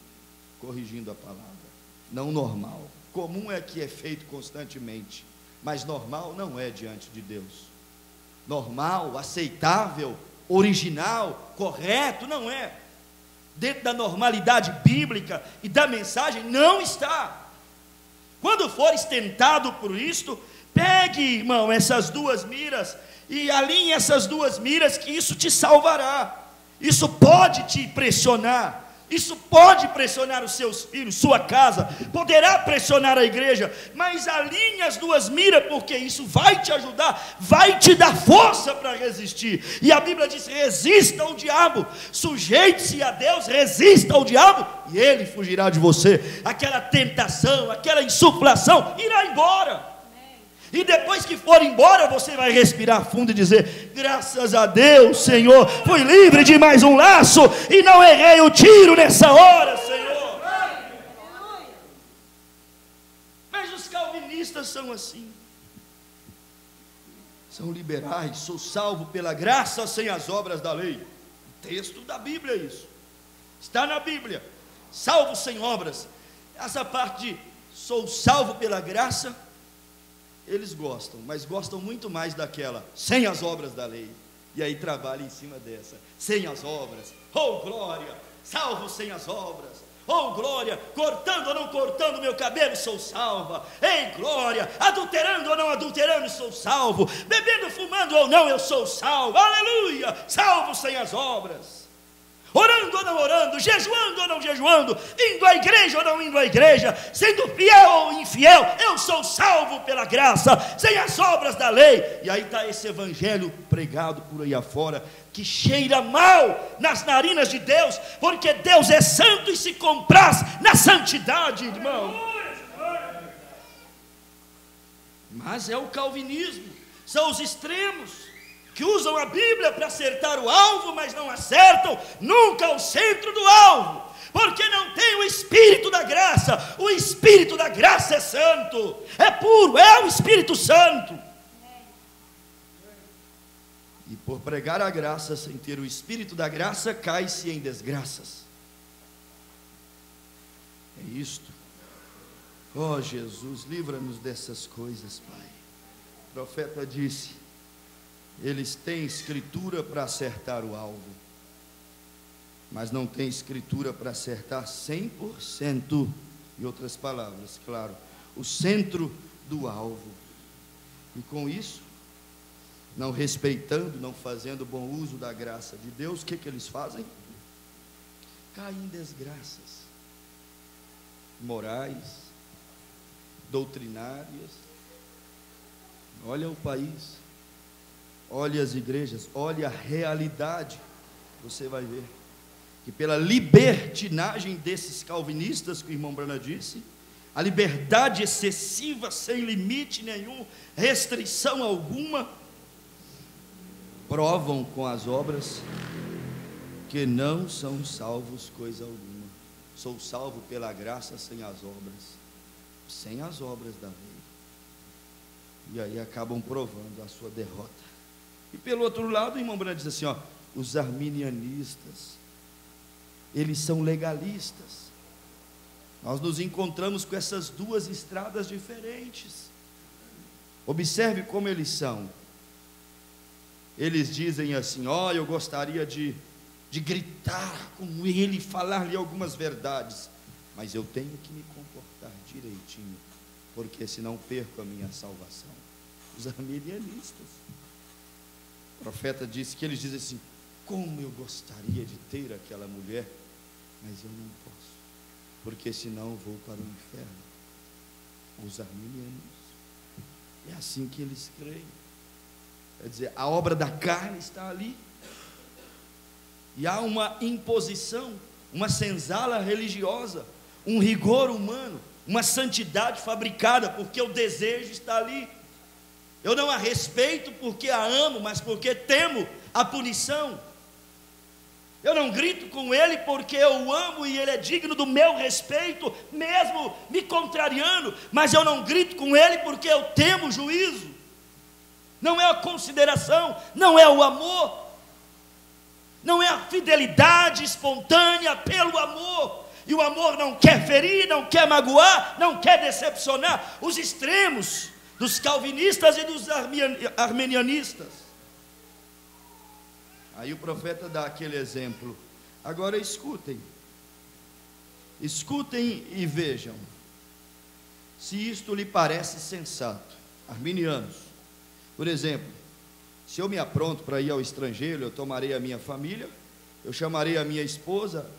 corrigindo a palavra. Não normal. Comum é que é feito constantemente, mas normal não é diante de Deus. Normal, aceitável, original, correto, não é. Dentro da normalidade bíblica e da mensagem, não está. Quando fores tentado por isto, pegue, irmão, essas duas miras e alinhe essas duas miras, que isso te salvará. Isso pode te impressionar, Isso pode pressionar os seus filhos, sua casa, poderá pressionar a igreja, mas alinhe as duas miras, porque isso vai te ajudar, vai te dar força para resistir. E a Bíblia diz: resista ao diabo, sujeite-se a Deus, resista ao diabo, e ele fugirá de você. Aquela tentação, aquela insuflação irá embora. E depois que for embora, você vai respirar fundo e dizer: graças a Deus, Senhor, fui livre de mais um laço e não errei o tiro nessa hora, Senhor. Mas os calvinistas são assim, são liberais. Sou salvo pela graça sem as obras da lei. Texto da Bíblia, isso está na Bíblia. Salvo sem obras. Essa parte de sou salvo pela graça, eles gostam, mas gostam muito mais daquela sem as obras da lei. E aí trabalha em cima dessa, sem as obras. Oh glória, salvo sem as obras. Oh glória, cortando ou não cortando meu cabelo, sou salva. Ei glória, adulterando ou não adulterando, sou salvo. Bebendo, fumando ou não, eu sou salvo. Aleluia, salvo sem as obras. Orando ou não orando, jejuando ou não jejuando, indo à igreja ou não indo à igreja, sendo fiel ou infiel, eu sou salvo pela graça, sem as obras da lei. E aí está esse evangelho pregado por aí afora, que cheira mal nas narinas de Deus, porque Deus é santo e se compraz na santidade, irmão. Mas é o calvinismo, são os extremos, que usam a Bíblia para acertar o alvo, mas não acertam nunca o centro do alvo, porque não tem o Espírito da graça. O Espírito da graça é santo, é puro, é o Espírito Santo. E por pregar a graça sem ter o Espírito da graça, cai-se em desgraças. É isto. Oh Jesus, livra-nos dessas coisas, Pai. O profeta disse: eles têm escritura para acertar o alvo, mas não têm escritura para acertar 100%. Em outras palavras, claro, o centro do alvo. E com isso, não respeitando, não fazendo bom uso da graça de Deus, o que eles fazem? Caem em desgraças morais, doutrinárias. Olha o país, olhe as igrejas, olhe a realidade, você vai ver que pela libertinagem desses calvinistas, que o irmão Brana disse, a liberdade excessiva, sem limite nenhum, restrição alguma, provam com as obras que não são salvos coisa alguma. Sou salvo pela graça sem as obras da lei. E aí acabam provando a sua derrota. E pelo outro lado, o irmão Brana diz assim, os arminianistas, eles são legalistas. Nós nos encontramos com essas duas estradas diferentes. Observe como eles são. Eles dizem assim: eu gostaria de gritar com ele, falar-lhe algumas verdades, mas eu tenho que me comportar direitinho, porque senão perco a minha salvação. Os arminianistas. O profeta disse que eles dizem assim: como eu gostaria de ter aquela mulher, mas eu não posso, porque senão eu vou para o inferno. Os arminianos, é assim que eles creem. Quer dizer, a obra da carne está ali, e há uma imposição, uma senzala religiosa, um rigor humano, uma santidade fabricada, porque o desejo está ali. Eu não a respeito porque a amo, mas porque temo a punição. Eu não grito com ele porque eu o amo e ele é digno do meu respeito, mesmo me contrariando, mas eu não grito com ele porque eu temo o juízo. Não é a consideração, não é o amor, não é a fidelidade espontânea pelo amor. E o amor não quer ferir, não quer magoar, não quer decepcionar. Os extremos dos calvinistas e dos arminianistas. Aí o profeta dá aquele exemplo. Agora escutem e vejam se isto lhe parece sensato. Arminianos, por exemplo, se eu me apronto para ir ao estrangeiro, eu tomarei a minha família, eu chamarei a minha esposa,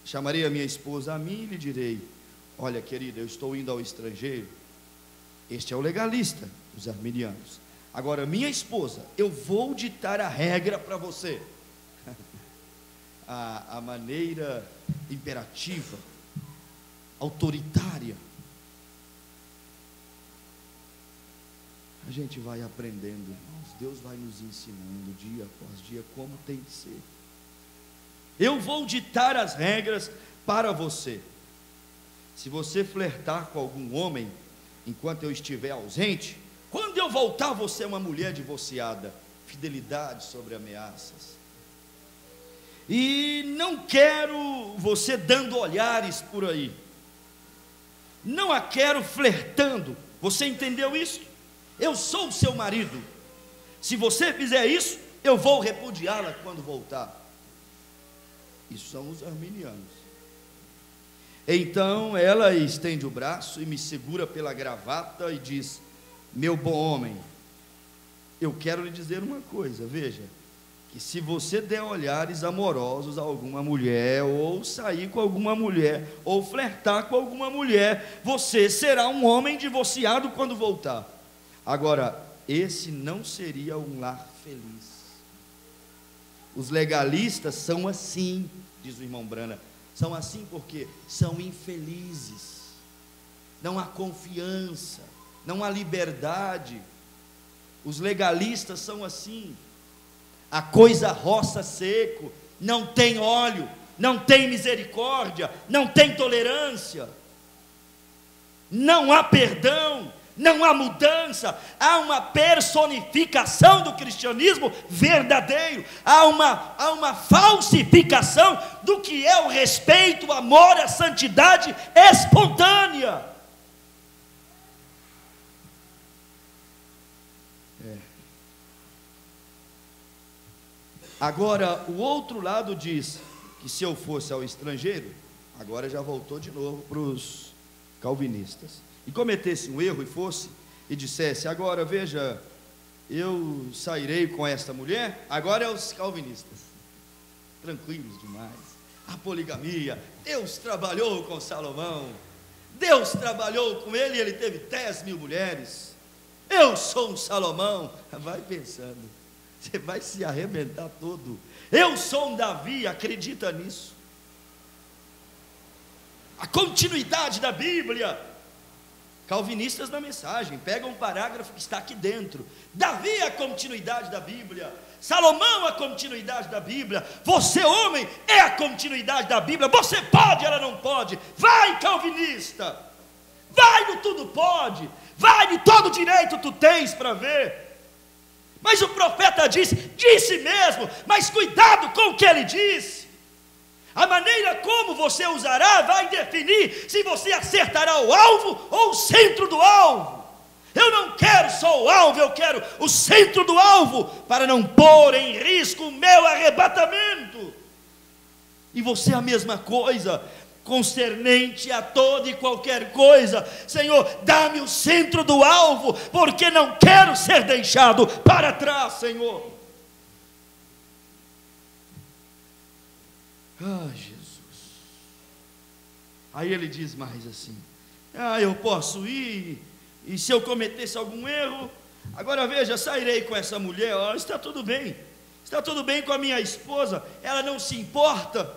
chamarei a minha esposa a mim e lhe direi: olha, querida, eu estou indo ao estrangeiro. Este é o legalista dos arminianos. Agora, minha esposa, eu vou ditar a regra para você. A maneira imperativa, autoritária. A gente vai aprendendo, irmãos. Deus vai nos ensinando dia após dia como tem que ser. Eu vou ditar as regras para você. Se você flertar com algum homem enquanto eu estiver ausente, quando eu voltar, você é uma mulher divorciada. Fidelidade sobre ameaças. E não quero você dando olhares por aí. Não a quero flertando. Você entendeu isso? Eu sou o seu marido. Se você fizer isso, eu vou repudiá-la quando voltar. Isso são os arminianos. Então ela estende o braço e me segura pela gravata e diz: meu bom homem, eu quero lhe dizer uma coisa, veja, que se você der olhares amorosos a alguma mulher, ou sair com alguma mulher, ou flertar com alguma mulher, você será um homem divorciado quando voltar. Agora, esse não seria um lar feliz. Os legalistas são assim, diz o irmão Brana, são assim porque são infelizes, não há confiança, não há liberdade. Os legalistas são assim. A coisa roça seco, não tem óleo, não tem misericórdia, não tem tolerância, não há perdão, não há mudança, há uma personificação do cristianismo verdadeiro, há uma falsificação do que é o respeito, o amor, a santidade espontânea. Agora, o outro lado diz que se eu fosse ao estrangeiro, agora já voltou de novo para os calvinistas, e cometesse um erro e fosse, e dissesse: agora veja, eu sairei com esta mulher, agora é os calvinistas, tranquilos demais, a poligamia, Deus trabalhou com Salomão, Deus trabalhou com ele e ele teve 10.000 mulheres, eu sou um Salomão. Vai pensando, você vai se arrebentar todo. Eu sou um Davi, acredita nisso. A continuidade da Bíblia. Calvinistas na mensagem, pegam um parágrafo que está aqui dentro. Davi é a continuidade da Bíblia. Salomão é a continuidade da Bíblia. Você, homem, é a continuidade da Bíblia. Você pode, ela não pode. Vai, calvinista. Vai no tudo pode. Vai no todo direito tu tens para ver. Mas o profeta disse mesmo, mas cuidado com o que ele disse. A maneira como você usará vai definir se você acertará o alvo ou o centro do alvo. Eu não quero só o alvo, eu quero o centro do alvo, para não pôr em risco o meu arrebatamento. E você a mesma coisa, concernente a toda e qualquer coisa. Senhor, dá-me o centro do alvo, porque não quero ser deixado para trás, Senhor. Ah, Jesus. Aí ele diz mais assim: eu posso ir, e se eu cometesse algum erro, agora veja, sairei com essa mulher, está tudo bem com a minha esposa, ela não se importa.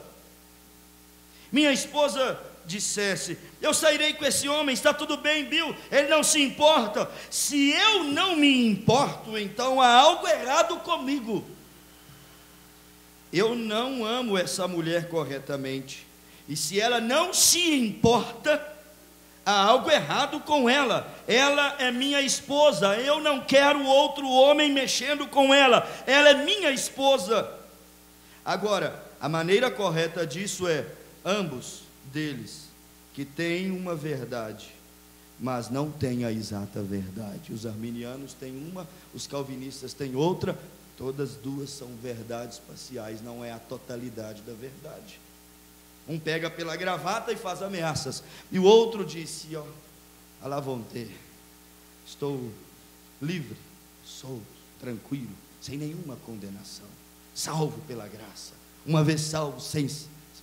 Minha esposa dissesse: eu sairei com esse homem, está tudo bem, Bill, ele não se importa. Se eu não me importo, então há algo errado comigo. Eu não amo essa mulher corretamente. E se ela não se importa, há algo errado com ela. Ela é minha esposa, eu não quero outro homem mexendo com ela. Ela é minha esposa. Agora, a maneira correta disso é: ambos deles que têm uma verdade, mas não têm a exata verdade. Os arminianos têm uma, os calvinistas têm outra. Todas duas são verdades parciais, não é a totalidade da verdade. Um pega pela gravata e faz ameaças, e o outro disse: à la vontade, estou livre, solto, tranquilo, sem nenhuma condenação, salvo pela graça. Uma vez salvo,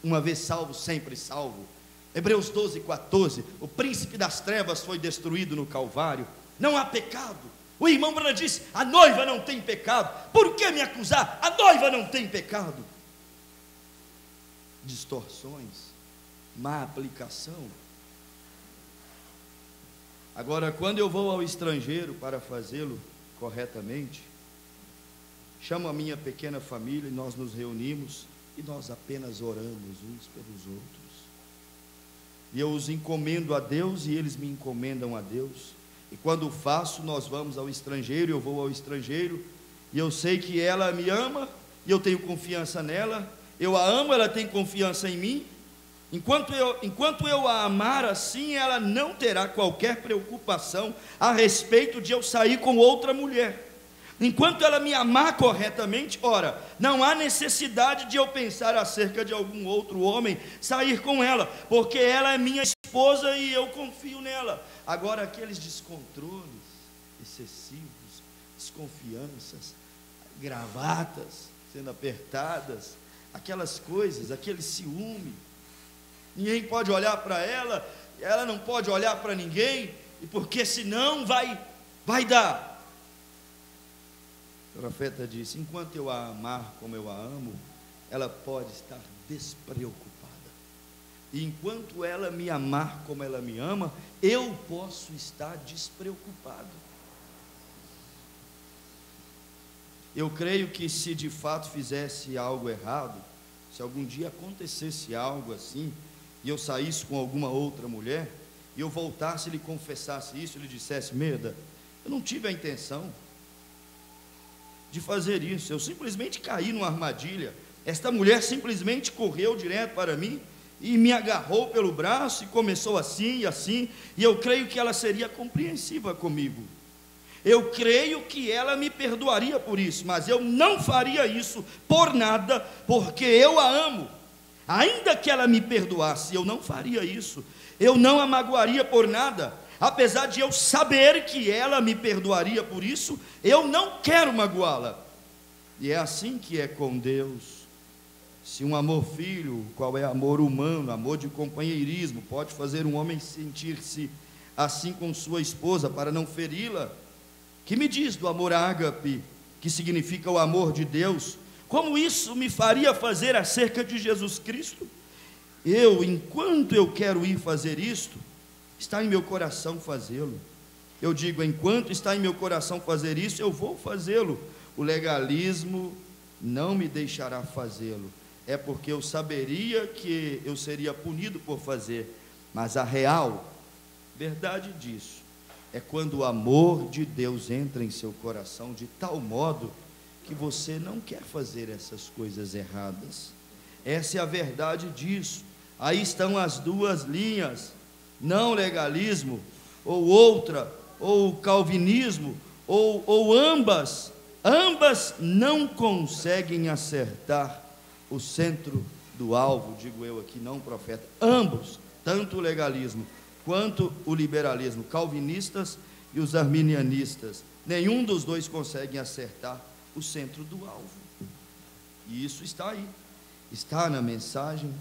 uma vez salvo, sempre salvo. Hebreus 12:14, o príncipe das trevas foi destruído no Calvário, não há pecado. O irmão Branham disse, a noiva não tem pecado, por que me acusar? A noiva não tem pecado. Distorções, má aplicação. Agora, quando eu vou ao estrangeiro para fazê-lo corretamente, chamo a minha pequena família e nós nos reunimos e nós apenas oramos uns pelos outros. E eu os encomendo a Deus e eles me encomendam a Deus. E quando faço, nós vamos ao estrangeiro, eu vou ao estrangeiro, e eu sei que ela me ama, e eu tenho confiança nela, eu a amo, ela tem confiança em mim. Enquanto eu a amar assim, ela não terá qualquer preocupação a respeito de eu sair com outra mulher. Enquanto ela me amar corretamente, ora, não há necessidade de eu pensar acerca de algum outro homem sair com ela, porque ela é minha esposa e eu confio nela. Agora, aqueles descontroles excessivos, desconfianças, gravatas sendo apertadas, aquelas coisas, aquele ciúme, ninguém pode olhar para ela, ela não pode olhar para ninguém, e porque senão vai dar. O profeta disse, enquanto eu a amar como eu a amo, ela pode estar despreocupada. E enquanto ela me amar como ela me ama, eu posso estar despreocupado. Eu creio que se de fato fizesse algo errado, se algum dia acontecesse algo assim, e eu saísse com alguma outra mulher, e eu voltasse e lhe confessasse isso, e lhe dissesse, Meda, eu não tive a intenção de fazer isso, eu simplesmente caí numa armadilha, esta mulher simplesmente correu direto para mim, e me agarrou pelo braço, e começou assim e assim, e eu creio que ela seria compreensiva comigo, eu creio que ela me perdoaria por isso, mas eu não faria isso por nada, porque eu a amo. Ainda que ela me perdoasse, eu não faria isso, eu não a magoaria por nada, apesar de eu saber que ela me perdoaria por isso, eu não quero magoá-la. E é assim que é com Deus. Se um amor filho, qual é amor humano, amor de companheirismo, pode fazer um homem sentir-se assim com sua esposa para não feri-la, que me diz do amor ágape, que significa o amor de Deus? Como isso me faria fazer acerca de Jesus Cristo? Enquanto eu quero ir fazer isto, está em meu coração fazê-lo. Eu digo, enquanto está em meu coração fazer isso, eu vou fazê-lo. O legalismo não me deixará fazê-lo. É porque eu saberia que eu seria punido por fazer. Mas a real verdade disso é quando o amor de Deus entra em seu coração de tal modo que você não quer fazer essas coisas erradas. Essa é a verdade disso. Aí estão as duas linhas, não legalismo, ou outra, ou calvinismo, ou ambas não conseguem acertar o centro do alvo, digo eu aqui, não profeta, ambos, tanto o legalismo quanto o liberalismo, calvinistas e os arminianistas, nenhum dos dois conseguem acertar o centro do alvo, e isso está aí, está na mensagem,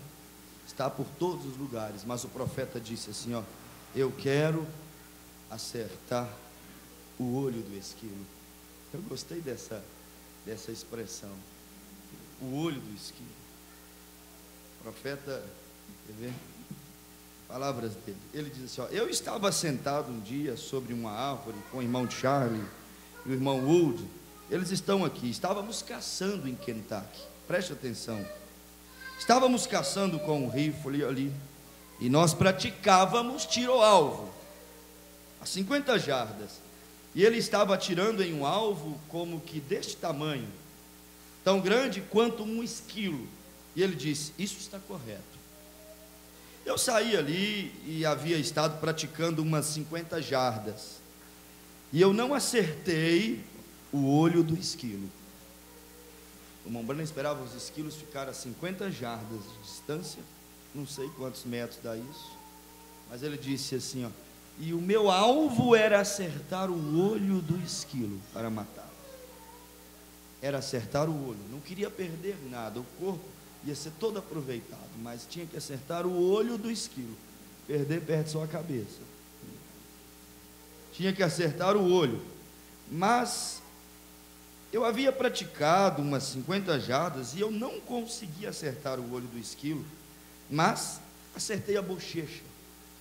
está por todos os lugares, mas o profeta disse assim, ó, eu quero acertar o olho do esquilo. Eu gostei dessa expressão, o olho do esquilo. O profeta, quer ver? Palavras dele, ele diz assim, ó, eu estava sentado um dia sobre uma árvore com o irmão Charlie e o irmão Wood, eles estão aqui, estávamos caçando em Kentucky, preste atenção, estávamos caçando com um rifle ali, e nós praticávamos tiro ao alvo, a 50 jardas, e ele estava atirando em um alvo como que deste tamanho, tão grande quanto um esquilo, e ele disse, isso está correto. Eu saí ali e havia estado praticando umas 50 jardas, e eu não acertei o olho do esquilo. O irmão Branham esperava os esquilos ficar a 50 jardas de distância, não sei quantos metros dá isso, mas ele disse assim, ó, e o meu alvo era acertar o olho do esquilo para matá-lo. Era acertar o olho, não queria perder nada, o corpo ia ser todo aproveitado, mas tinha que acertar o olho do esquilo. Perder, perde só a cabeça. Tinha que acertar o olho. Mas eu havia praticado umas 50 jardas e eu não consegui acertar o olho do esquilo, mas acertei a bochecha.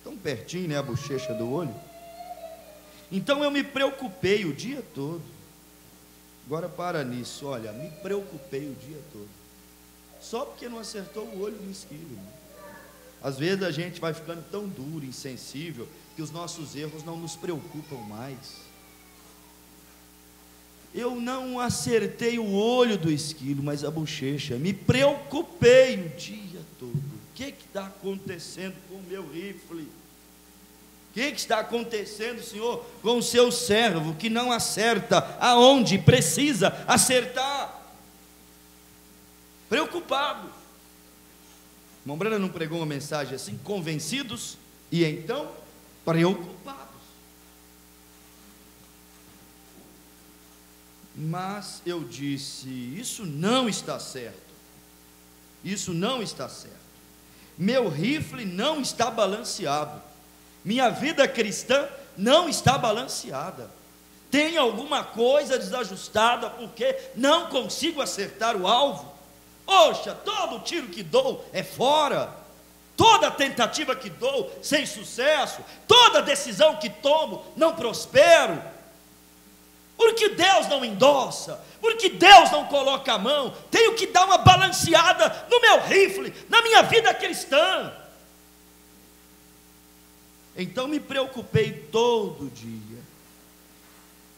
Tão pertinho, né, a bochecha do olho. Então eu me preocupei o dia todo. Agora para nisso, olha, me preocupei o dia todo. Só porque não acertou o olho do esquilo. Às vezes a gente vai ficando tão duro, insensível, que os nossos erros não nos preocupam mais. Eu não acertei o olho do esquilo, mas a bochecha. Me preocupei o dia todo. O que está acontecendo com o meu rifle? O que está acontecendo, Senhor, com o seu servo que não acerta aonde precisa acertar? Preocupado. Irmão Brana não pregou uma mensagem assim? Convencidos e então preocupados. Mas eu disse, isso não está certo. Isso não está certo. Meu rifle não está balanceado. Minha vida cristã não está balanceada. Tem alguma coisa desajustada, porque não consigo acertar o alvo. Poxa, todo tiro que dou é fora. Toda tentativa que dou, sem sucesso. Toda decisão que tomo, não prospero. Porque Deus não endossa, porque Deus não coloca a mão. Tenho que dar uma balanceada no meu rifle, na minha vida cristã. Então me preocupei todo dia.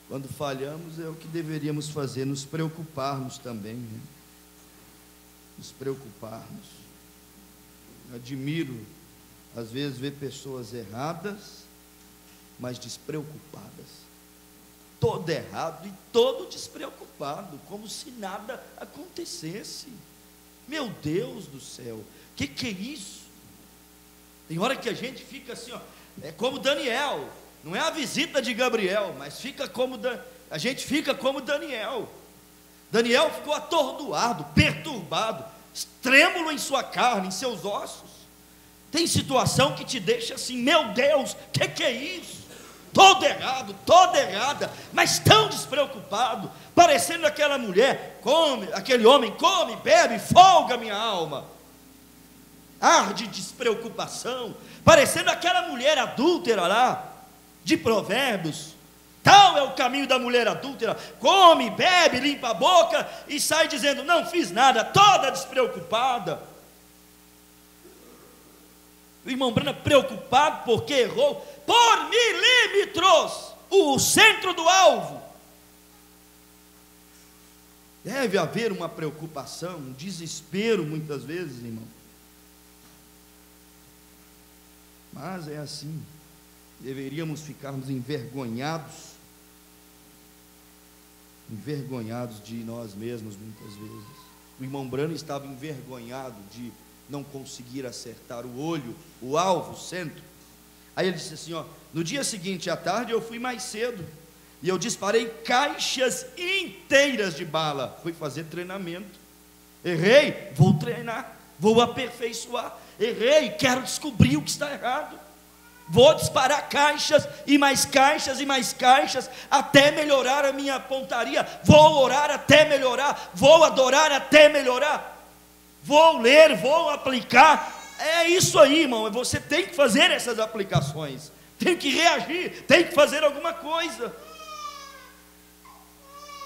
Quando falhamos é o que deveríamos fazer, nos preocuparmos também, né? Nos preocuparmos. Eu admiro, às vezes, ver pessoas erradas, mas despreocupadas. Todo errado e todo despreocupado, como se nada acontecesse. Meu Deus do céu, que é isso? Tem hora que a gente fica assim, ó, é como Daniel, não é a visita de Gabriel, mas a gente fica como Daniel. Daniel ficou atordoado, perturbado, trêmulo em sua carne, em seus ossos. Tem situação que te deixa assim, meu Deus, que é isso? Todo errado, toda errada, mas tão despreocupado, parecendo aquela mulher, aquele homem come, bebe, folga minha alma. Ar de despreocupação, parecendo aquela mulher adúltera lá, de Provérbios. Tal é o caminho da mulher adúltera, come, bebe, limpa a boca e sai dizendo, não fiz nada, toda despreocupada. O irmão Brana preocupado porque errou por milímetros o centro do alvo. Deve haver uma preocupação, um desespero muitas vezes, irmão. Mas é assim. Deveríamos ficarmos envergonhados de nós mesmos muitas vezes. O irmão Brana estava envergonhado de não conseguir acertar o olho, o alvo, o centro. Aí ele disse assim, ó, no dia seguinte à tarde eu fui mais cedo e eu disparei caixas inteiras de bala. Fui fazer treinamento. Errei, vou treinar, vou aperfeiçoar. Errei, quero descobrir o que está errado. Vou disparar caixas e mais caixas e mais caixas até melhorar a minha pontaria. Vou orar até melhorar, vou adorar até melhorar. Vou ler, vou aplicar. É isso aí, irmão. Você tem que fazer essas aplicações. Tem que reagir, tem que fazer alguma coisa.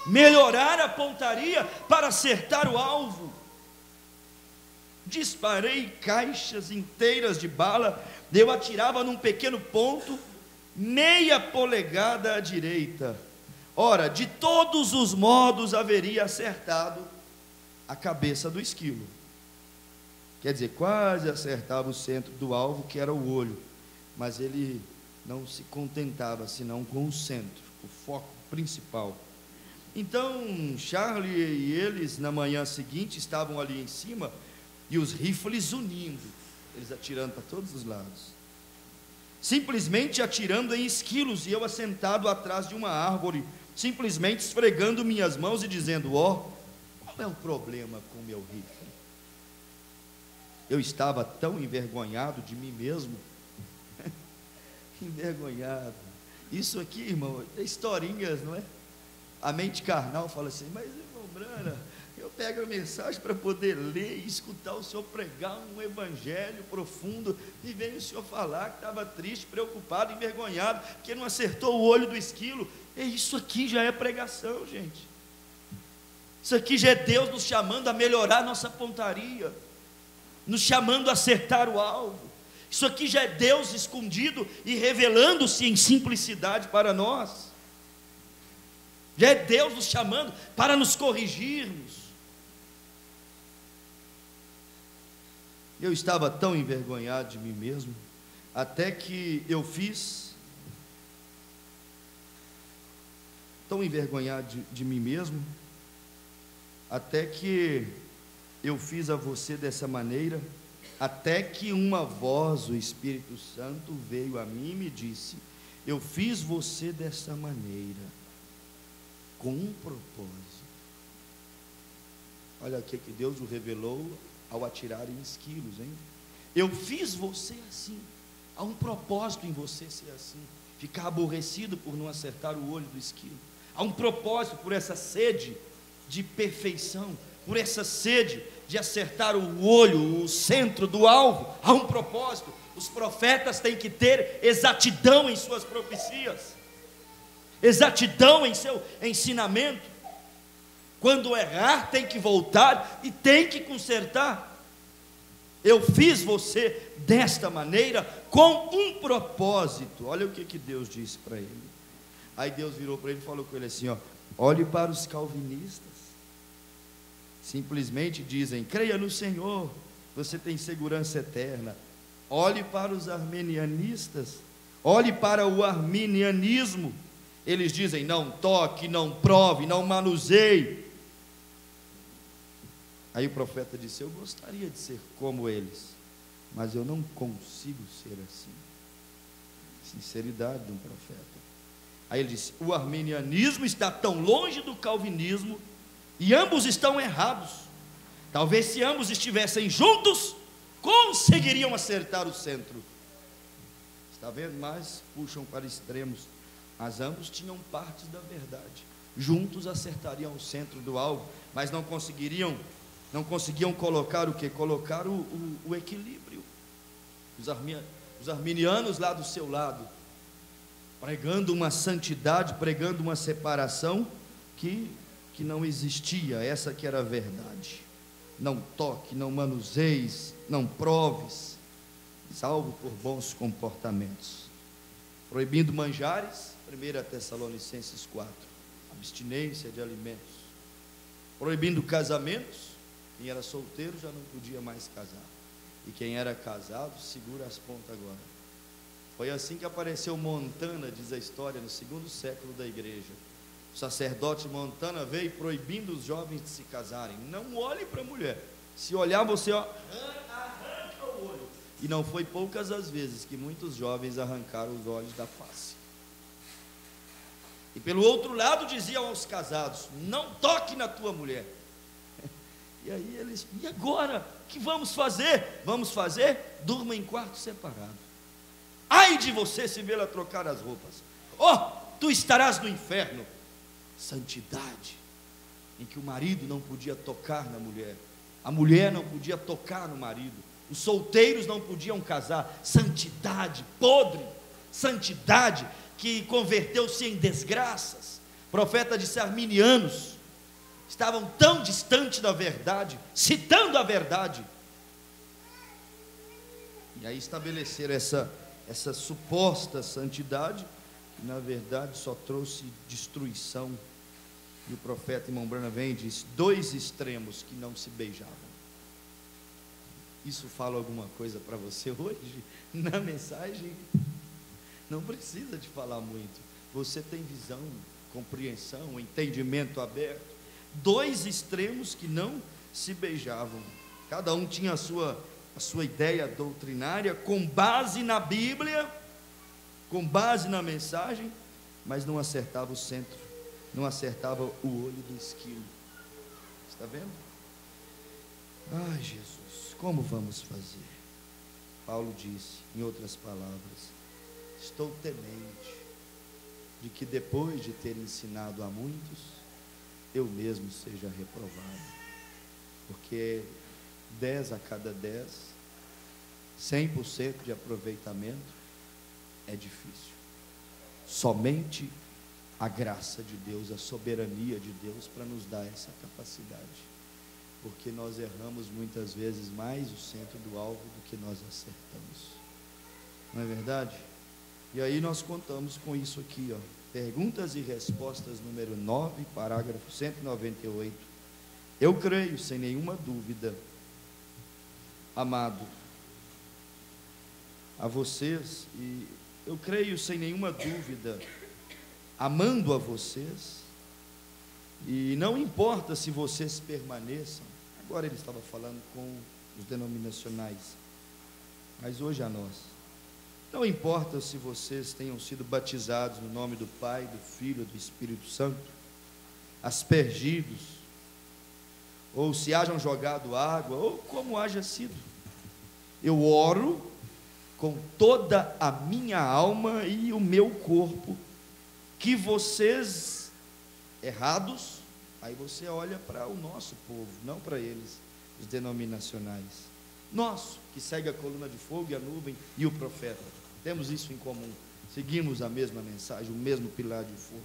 Melhorar a pontaria para acertar o alvo. Disparei caixas inteiras de bala. Eu atirava num pequeno ponto, meia polegada à direita. Ora, de todos os modos haveria acertado a cabeça do esquilo. Quer dizer, quase acertava o centro do alvo, que era o olho. Mas ele não se contentava senão com o centro, o foco principal. Então, Charlie e eles, na manhã seguinte, estavam ali em cima, e os rifles unindo, eles atirando para todos os lados. Simplesmente atirando em esquilos, e eu assentado atrás de uma árvore, simplesmente esfregando minhas mãos e dizendo, qual é o problema com o meu rifle? Eu estava tão envergonhado de mim mesmo. Envergonhado. Isso aqui, irmão, é historinhas, não é? A mente carnal fala assim: mas irmão Brana, eu pego a mensagem para poder ler e escutar o senhor pregar um evangelho profundo, e vem o senhor falar que estava triste, preocupado, envergonhado, porque não acertou o olho do esquilo. E isso aqui já é pregação, gente. Isso aqui já é Deus nos chamando a melhorar nossa pontaria, nos chamando a acertar o alvo. Isso aqui já é Deus escondido e revelando-se em simplicidade para nós. Já é Deus nos chamando para nos corrigirmos. Eu estava tão envergonhado de mim mesmo, até que eu fiz, tão envergonhado de mim mesmo, até que eu fiz a você dessa maneira, até que uma voz, o Espírito Santo, veio a mim e me disse: eu fiz você dessa maneira, com um propósito. Olha o que Deus o revelou ao atirarem esquilos, hein? Eu fiz você assim, há um propósito em você ser assim, ficar aborrecido por não acertar o olho do esquilo, há um propósito por essa sede de perfeição, por essa sede de acertar o olho, o centro do alvo. Há um propósito. Os profetas têm que ter exatidão em suas profecias, exatidão em seu ensinamento. Quando errar, tem que voltar e tem que consertar. Eu fiz você desta maneira com um propósito. Olha o que Deus disse para ele. Aí Deus virou para ele e falou com ele assim: ó, olhe para os calvinistas. Simplesmente dizem: creia no Senhor, você tem segurança eterna. Olhe para os arminianistas, olhe para o arminianismo. Eles dizem: não toque, não prove, não manuseie. Aí o profeta disse: eu gostaria de ser como eles, mas eu não consigo ser assim. Sinceridade de um profeta. Aí ele disse: o arminianismo está tão longe do calvinismo, e ambos estão errados. Talvez se ambos estivessem juntos, conseguiriam acertar o centro. Está vendo? Mas puxam para extremos. Mas ambos tinham partes da verdade. Juntos acertariam o centro do alvo, mas não conseguiam colocar o que? Colocar o equilíbrio. Os arminianos lá do seu lado, pregando uma santidade, pregando uma separação que não existia. Essa que era a verdade. Não toque, não manuseis, não proves, salvo por bons comportamentos. Proibindo manjares, 1 Tessalonicenses 4, abstinência de alimentos. Proibindo casamentos, quem era solteiro já não podia mais casar, e quem era casado, segura as pontas agora. Foi assim que apareceu Montana, diz a história, no 2º século da igreja. O sacerdote Montana veio proibindo os jovens de se casarem. Não olhe para a mulher. Se olhar, você arranca o olho. E não foi poucas as vezes que muitos jovens arrancaram os olhos da face. E pelo outro lado diziam aos casados: não toque na tua mulher. E aí eles: e agora? O que vamos fazer? Vamos fazer? Durma em quarto separado. Ai de você se vê-la trocar as roupas. Oh, tu estarás no inferno. Santidade, em que o marido não podia tocar na mulher, a mulher não podia tocar no marido, os solteiros não podiam casar. Santidade podre, santidade que converteu-se em desgraças. O profeta disse: arminianos estavam tão distantes da verdade, citando a verdade, e aí estabeleceram essa suposta santidade, que na verdade só trouxe destruição. E o profeta, irmão Brana, vem e diz: dois extremos que não se beijavam. Isso fala alguma coisa para você hoje? Na mensagem não precisa de falar muito. Você tem visão, compreensão, entendimento aberto. Dois extremos que não se beijavam. Cada um tinha a sua ideia doutrinária, com base na Bíblia, com base na mensagem, mas não acertava o centro, não acertava o olho do esquilo. Está vendo? Ai, Jesus, como vamos fazer? Paulo disse, em outras palavras, estou temente de que depois de ter ensinado a muitos, eu mesmo seja reprovado. Porque 10 a cada 10, 100% de aproveitamento é difícil. Somente a graça de Deus, a soberania de Deus para nos dar essa capacidade. Porque nós erramos muitas vezes mais o centro do alvo do que nós acertamos. Não é verdade? E aí nós contamos com isso aqui, ó. Perguntas e respostas número 9, parágrafo 198. Eu creio, sem nenhuma dúvida, amado, a vocês, e eu creio sem nenhuma dúvida, amando a vocês, e não importa se vocês permaneçam, agora ele estava falando com os denominacionais, mas hoje a nós, não importa se vocês tenham sido batizados no nome do Pai, do Filho, do Espírito Santo, aspergidos, ou se hajam jogado água, ou como haja sido, eu oro com toda a minha alma e o meu corpo, que vocês, errados, aí você olha para o nosso povo, não para eles, os denominacionais, nosso, que segue a coluna de fogo e a nuvem e o profeta, temos isso em comum, seguimos a mesma mensagem, o mesmo pilar de fogo.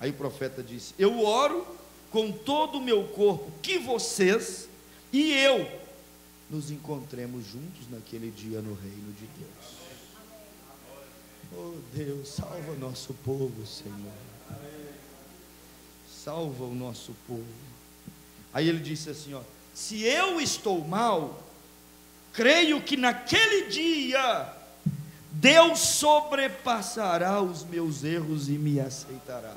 Aí o profeta disse, eu oro com todo o meu corpo, que vocês e eu nos encontremos juntos naquele dia no reino de Deus. Oh Deus, salva o nosso povo, Senhor. Salva o nosso povo. Aí ele disse assim, ó, se eu estou mal, creio que naquele dia Deus sobrepassará os meus erros e me aceitará.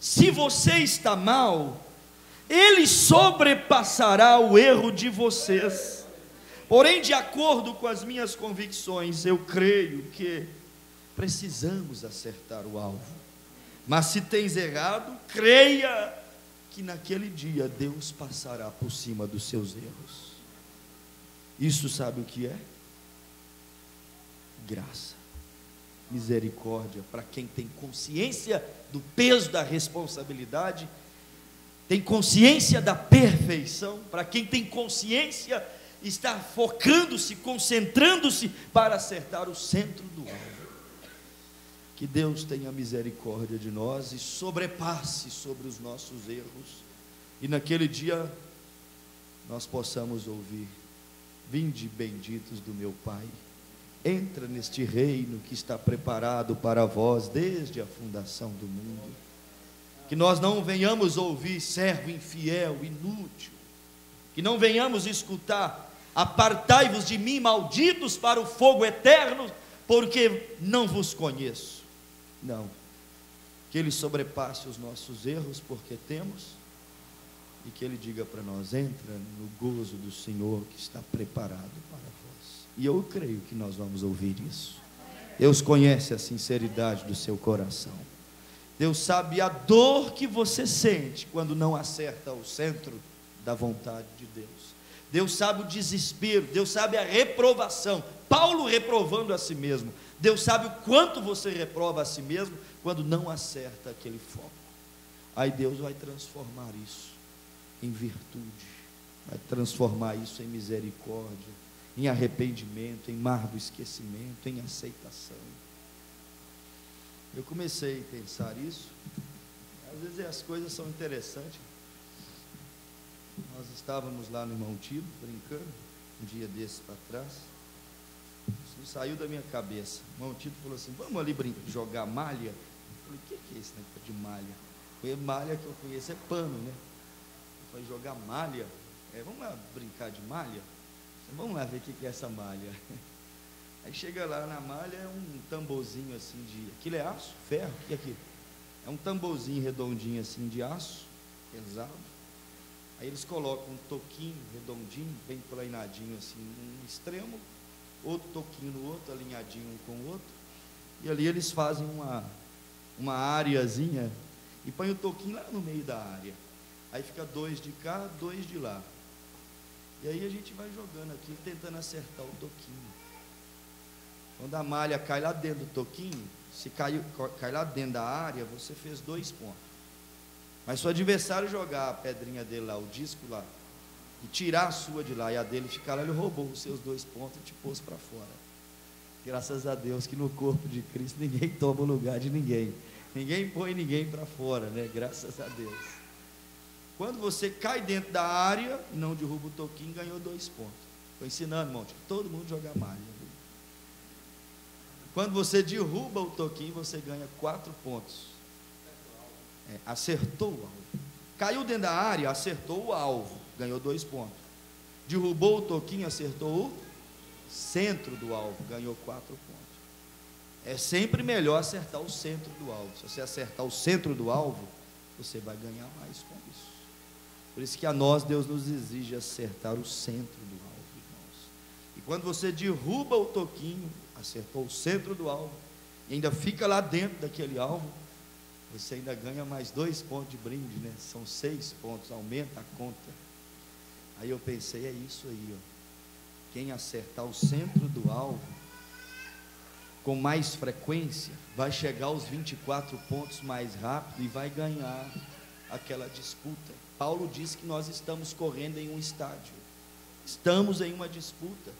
Se você está mal, Ele sobrepassará o erro de vocês. Porém, de acordo com as minhas convicções, eu creio que precisamos acertar o alvo. Mas se tens errado, creia que naquele dia Deus passará por cima dos seus erros. Isso sabe o que é? Graça, misericórdia, para quem tem consciência do peso da responsabilidade, tem consciência da perfeição, para quem tem consciência, está focando-se, concentrando-se para acertar o centro do alvo. Que Deus tenha misericórdia de nós e sobrepasse sobre os nossos erros, e naquele dia nós possamos ouvir, vinde benditos do meu Pai, entra neste reino que está preparado para vós desde a fundação do mundo. Que nós não venhamos ouvir servo infiel, inútil, que não venhamos escutar apartai-vos de mim, malditos, para o fogo eterno, porque não vos conheço. Não, que Ele sobrepasse os nossos erros, porque temos, e que Ele diga para nós, entra no gozo do Senhor que está preparado para vós. E eu creio que nós vamos ouvir isso. Deus conhece a sinceridade do seu coração. Deus sabe a dor que você sente quando não acerta o centro da vontade de Deus. Deus sabe o desespero, Deus sabe a reprovação. Paulo reprovando a si mesmo. Deus sabe o quanto você reprova a si mesmo quando não acerta aquele foco. Aí Deus vai transformar isso em virtude, vai transformar isso em misericórdia, em arrependimento, em mar do esquecimento, em aceitação. Eu comecei a pensar isso. Às vezes as coisas são interessantes. Nós estávamos lá no Irmão Tito, brincando, um dia desses para trás. Isso não saiu da minha cabeça. O Irmão Tito falou assim, vamos ali jogar malha? Eu falei, o que é esse negócio de malha? Malha que eu conheço é pano, né? Eu falei, jogar malha? Vamos lá brincar de malha? Vamos lá ver o que é essa malha. Aí chega lá na malha, é um tamborzinho assim de... Aquilo é aço? Ferro? O que é aquilo? É um tamborzinho redondinho assim de aço, pesado. Aí eles colocam um toquinho redondinho, bem planeadinho assim num extremo, outro toquinho no outro, alinhadinho um com o outro. E ali eles fazem uma areazinha e põem o toquinho lá no meio da área. Aí fica 2 de cá, 2 de lá. E aí a gente vai jogando aqui, tentando acertar o toquinho. Quando a malha cai lá dentro do toquinho, se cai lá dentro da área, você fez 2 pontos. Mas se o adversário jogar a pedrinha dele lá, o disco lá, e tirar a sua de lá e a dele ficar lá, ele roubou os seus 2 pontos e te pôs para fora. Graças a Deus que no corpo de Cristo ninguém toma o lugar de ninguém. Ninguém põe ninguém para fora, né? Graças a Deus. Quando você cai dentro da área e não derruba o toquinho, ganhou 2 pontos. Estou ensinando, irmão, todo mundo jogar malha. Quando você derruba o toquinho, você ganha 4 pontos. Acertou o alvo. Caiu dentro da área, acertou o alvo, ganhou 2 pontos. Derrubou o toquinho, acertou o centro do alvo, ganhou 4 pontos. É sempre melhor acertar o centro do alvo. Se você acertar o centro do alvo, você vai ganhar mais com isso. Por isso que a nós, Deus nos exige acertar o centro do alvo, irmãos. E quando você derruba o toquinho, acertou o centro do alvo, e ainda fica lá dentro daquele alvo, você ainda ganha mais 2 pontos de brinde, né? São 6 pontos, aumenta a conta. Aí eu pensei, é isso aí, ó. Quem acertar o centro do alvo com mais frequência vai chegar aos 24 pontos mais rápido e vai ganhar aquela disputa. Paulo diz que nós estamos correndo em um estádio, estamos em uma disputa.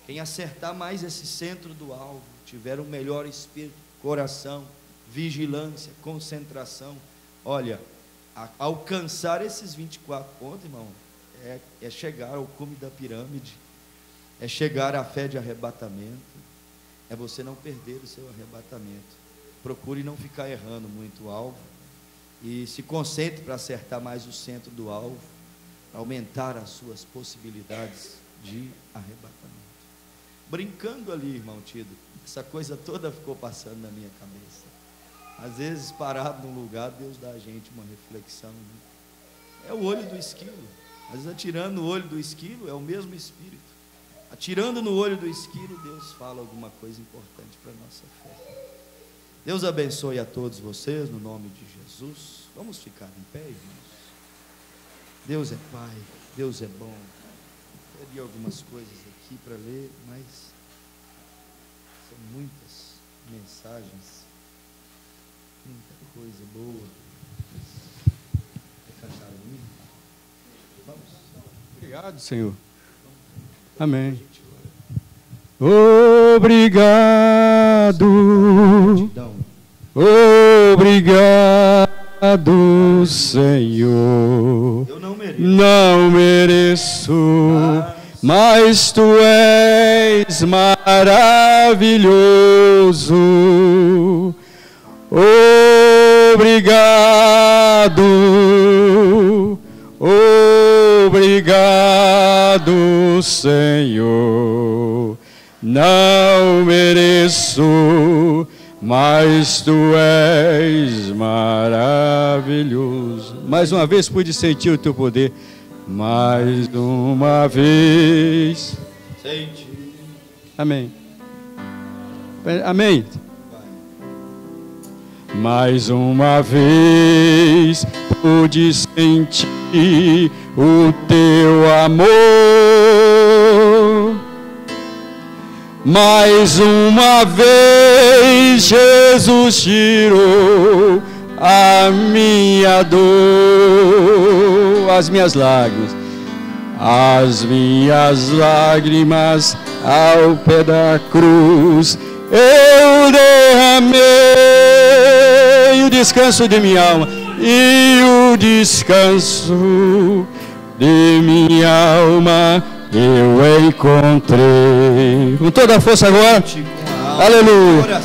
Quem acertar mais esse centro do alvo, tiver o melhor espírito, coração, vigilância, concentração, olha, alcançar esses 24 pontos, irmão, é chegar ao cume da pirâmide, é chegar à fé de arrebatamento, é você não perder o seu arrebatamento. Procure não ficar errando muito o alvo e se concentre para acertar mais o centro do alvo, aumentar as suas possibilidades de arrebatamento. Brincando ali, irmão Tido, essa coisa toda ficou passando na minha cabeça. Às vezes, parado num lugar, Deus dá a gente uma reflexão, né? É o olho do esquilo. Às vezes, atirando no olho do esquilo, é o mesmo Espírito. Atirando no olho do esquilo, Deus fala alguma coisa importante para a nossa fé. Deus abençoe a todos vocês, no nome de Jesus. Vamos ficar em pé, irmãos. Deus é Pai, Deus é bom. Eu teria algumas coisas aqui para ler, mas são muitas mensagens, muita coisa boa. Vamos. Obrigado, Senhor. Amém. Obrigado. Obrigado, Senhor. Eu não mereço. Não mereço, mas tu és maravilhoso. Obrigado. Obrigado, Senhor. Não mereço, mas tu és maravilhoso. Mais uma vez pude sentir o teu poder. Mais uma vez. Sente. Amém. Amém. Mais uma vez pude sentir o teu amor. Mais uma vez Jesus tirou a minha dor, as minhas lágrimas ao pé da cruz eu derramei o descanso de minha alma e o descanso de minha alma eu encontrei. Com toda a força agora. Aleluia.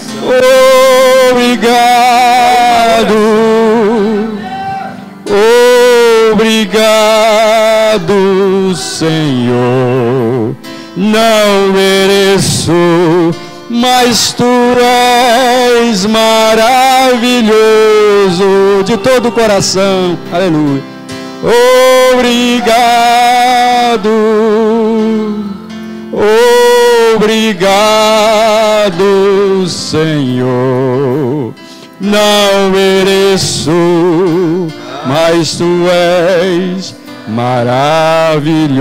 Obrigado. Obrigado, Senhor. Não mereço, mas tu és maravilhoso de todo o coração. Aleluia. Obrigado. Obrigado, Senhor. Não mereço, mas tu és maravilhoso.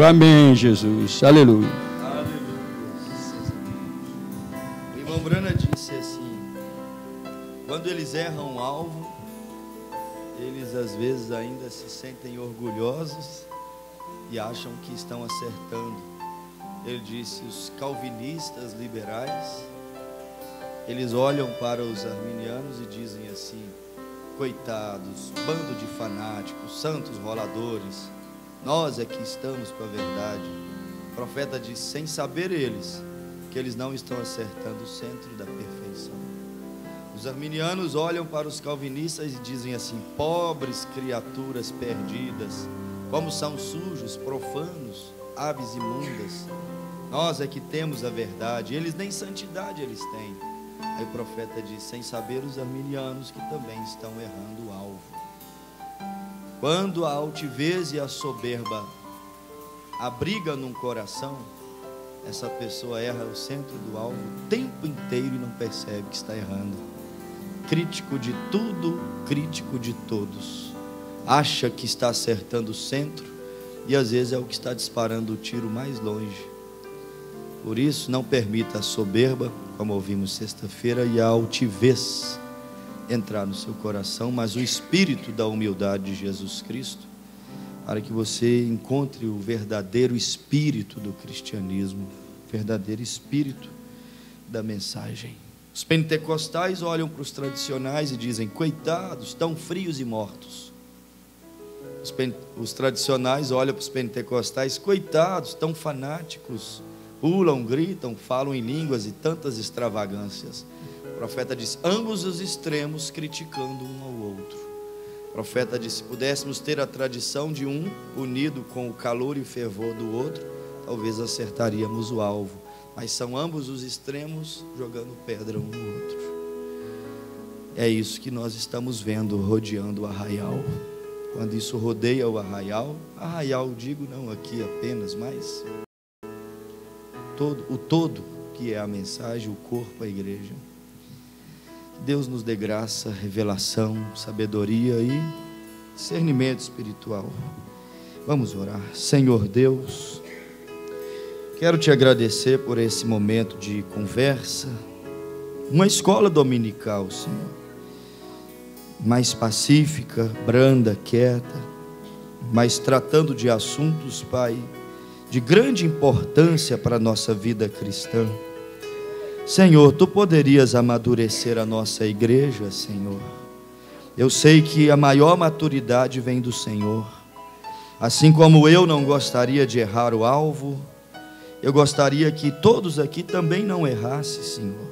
Amém, Jesus. Aleluia. O irmão Brana disse assim: quando eles erram o alvo, eles às vezes ainda se sentem orgulhosos e acham que estão acertando. Ele disse: os calvinistas liberais, eles olham para os arminianos e dizem assim: coitados, bando de fanáticos, santos roladores, nós é que estamos com a verdade. O profeta diz, sem saber eles, que eles não estão acertando o centro da perfeição. Os arminianos olham para os calvinistas e dizem assim: pobres criaturas perdidas, como são sujos, profanos, aves imundas, nós é que temos a verdade, eles nem santidade eles têm. Aí o profeta diz, sem saber os arminianos que também estão errando o alvo. Quando a altivez e a soberba abriga num coração, essa pessoa erra o centro do alvo o tempo inteiro e não percebe que está errando. Crítico de tudo, crítico de todos, acha que está acertando o centro e às vezes é o que está disparando o tiro mais longe. Por isso, não permita a soberba, como ouvimos sexta-feira, e a altivez entrar no seu coração, mas o espírito da humildade de Jesus Cristo, para que você encontre o verdadeiro espírito do cristianismo, o verdadeiro espírito da mensagem. Os pentecostais olham para os tradicionais e dizem: coitados, tão frios e mortos. Os tradicionais olham para os pentecostais: coitados, tão fanáticos, pulam, gritam, falam em línguas e tantas extravagâncias. O profeta diz: ambos os extremos criticando um ao outro. O profeta disse: se pudéssemos ter a tradição de um unido com o calor e fervor do outro, talvez acertaríamos o alvo. Mas são ambos os extremos jogando pedra um no outro. É isso que nós estamos vendo rodeando o arraial. Quando isso rodeia o arraial, digo não aqui apenas, mas o todo que é a mensagem, o corpo, a igreja. Que Deus nos dê graça, revelação, sabedoria e discernimento espiritual. Vamos orar. Senhor Deus, quero te agradecer por esse momento de conversa, uma escola dominical, Senhor, mais pacífica, branda, quieta, mas tratando de assuntos, Pai, de grande importância para a nossa vida cristã. Senhor, Tu poderias amadurecer a nossa igreja, Senhor. Eu sei que a maior maturidade vem do Senhor. Assim como eu não gostaria de errar o alvo, eu gostaria que todos aqui também não errassem, Senhor.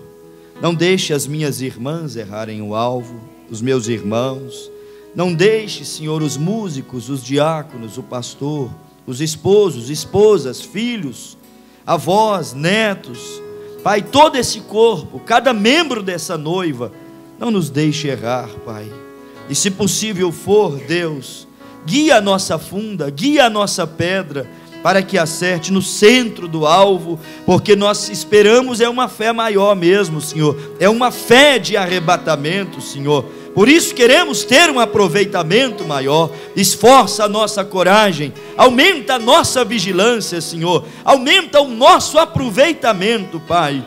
Não deixe as minhas irmãs errarem o alvo, os meus irmãos. Não deixe, Senhor, os músicos, os diáconos, o pastor, os esposos, esposas, filhos, avós, netos, Pai, todo esse corpo, cada membro dessa noiva, não nos deixe errar, Pai. E se possível for, Deus, guia a nossa funda, guia a nossa pedra, para que acerte no centro do alvo, porque nós esperamos uma fé maior mesmo, Senhor, é uma fé de arrebatamento, Senhor. Por isso queremos ter um aproveitamento maior. Esforça a nossa coragem, aumenta a nossa vigilância, Senhor, aumenta o nosso aproveitamento, Pai.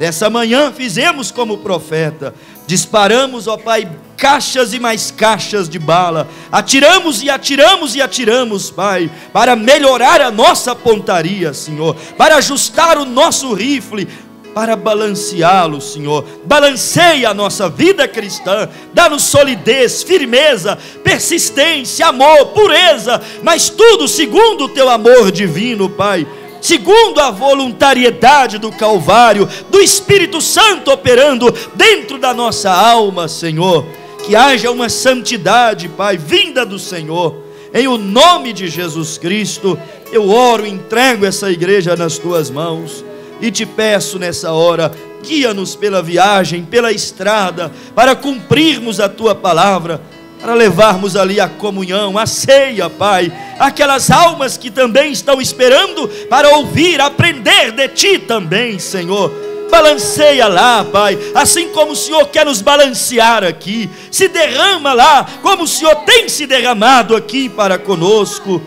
Nessa manhã fizemos como profeta, disparamos, ó Pai, caixas e mais caixas de bala, atiramos e atiramos e atiramos, Pai, para melhorar a nossa pontaria, Senhor, para ajustar o nosso rifle, para balanceá-lo, Senhor. Balanceia a nossa vida cristã, dá-nos solidez, firmeza, persistência, amor, pureza, mas tudo segundo o Teu amor divino, Pai, segundo a voluntariedade do Calvário, do Espírito Santo operando dentro da nossa alma, Senhor. Que haja uma santidade, Pai, vinda do Senhor. Em o nome de Jesus Cristo, eu oro e entrego essa igreja nas Tuas mãos. E te peço nessa hora, guia-nos pela viagem, pela estrada, para cumprirmos a Tua palavra, para levarmos ali a comunhão, a ceia, Pai, aquelas almas que também estão esperando para ouvir, aprender de Ti também, Senhor. balanceia lá, Pai, assim como o Senhor quer nos balancear aqui, se derrama lá, como o Senhor tem se derramado aqui para conosco.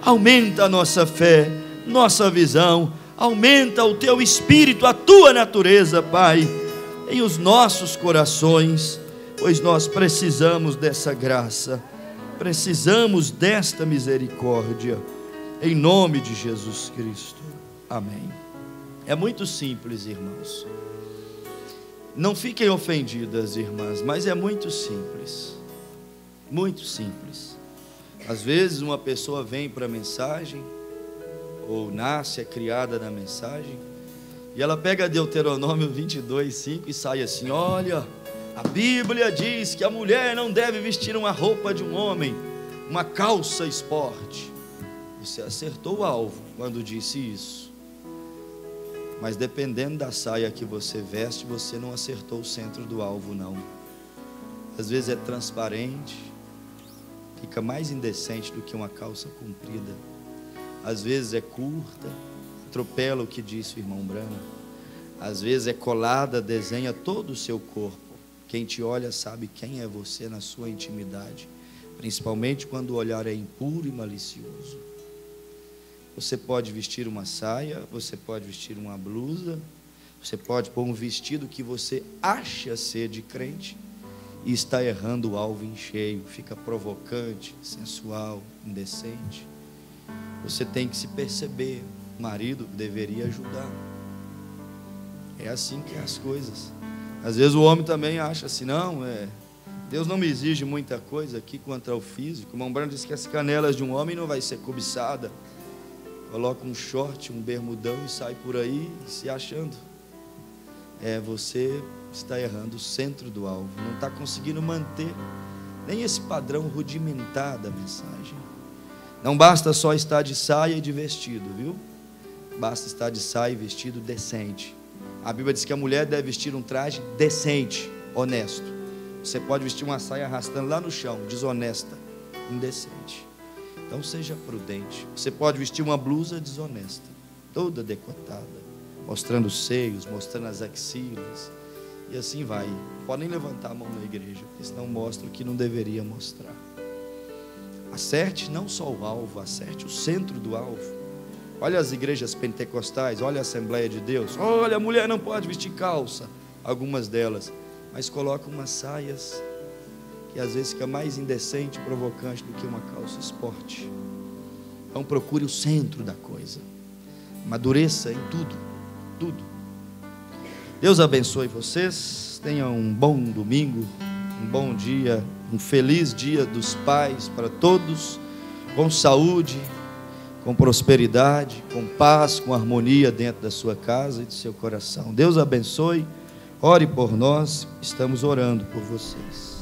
Aumenta a nossa fé, nossa visão, aumenta o Teu Espírito, a Tua natureza, Pai, em os nossos corações, pois nós precisamos dessa graça, precisamos desta misericórdia, em nome de Jesus Cristo, amém. É muito simples, irmãos, não fiquem ofendidas, irmãs, mas é muito simples, muito simples. Às vezes uma pessoa vem para a mensagem, ou nasce, é criada na mensagem, e ela pega Deuteronômio 22:5 e sai assim: olha, a Bíblia diz que a mulher não deve vestir uma roupa de um homem, uma calça esporte. Você acertou o alvo quando disse isso, mas dependendo da saia que você veste, você não acertou o centro do alvo, não. Às vezes é transparente, fica mais indecente do que uma calça comprida. Às vezes é curta, atropela o que disse o irmão Brana. Às vezes é colada, desenha todo o seu corpo. Quem te olha sabe quem é você na sua intimidade, principalmente quando o olhar é impuro e malicioso. Você pode vestir uma saia, você pode vestir uma blusa, você pode pôr um vestido que você acha ser de crente e está errando o alvo em cheio, fica provocante, sensual, indecente. Você tem que se perceber, o marido deveria ajudar. É assim que é as coisas. Às vezes o homem também acha assim: não, Deus não me exige muita coisa aqui quanto ao físico. O irmão Brando diz que as canelas de um homem não vai ser cobiçada. Coloca um short, um bermudão e sai por aí se achando. Você está errando o centro do alvo, não está conseguindo manter nem esse padrão rudimentar da mensagem. Não basta só estar de saia e de vestido, viu? Basta estar de saia e vestido decente. A Bíblia diz que a mulher deve vestir um traje decente, honesto. Você pode vestir uma saia arrastando lá no chão, desonesta, indecente. Então seja prudente. Você pode vestir uma blusa desonesta, toda decotada, mostrando os seios, mostrando as axilas, e assim vai. Podem levantar a mão na igreja, porque senão mostra o que não deveria mostrar. Acerte não só o alvo, acerte o centro do alvo. Olha as igrejas pentecostais, olha a Assembleia de Deus. Olha, a mulher não pode vestir calça, algumas delas, mas colocam umas saias que às vezes fica mais indecente e provocante do que uma calça esporte. Então procure o centro da coisa, amadureça em tudo, tudo. Deus abençoe vocês, tenham um bom domingo, um bom dia, um feliz dia dos pais para todos, com saúde, com prosperidade, com paz, com harmonia dentro da sua casa e do seu coração. Deus abençoe, ore por nós, estamos orando por vocês.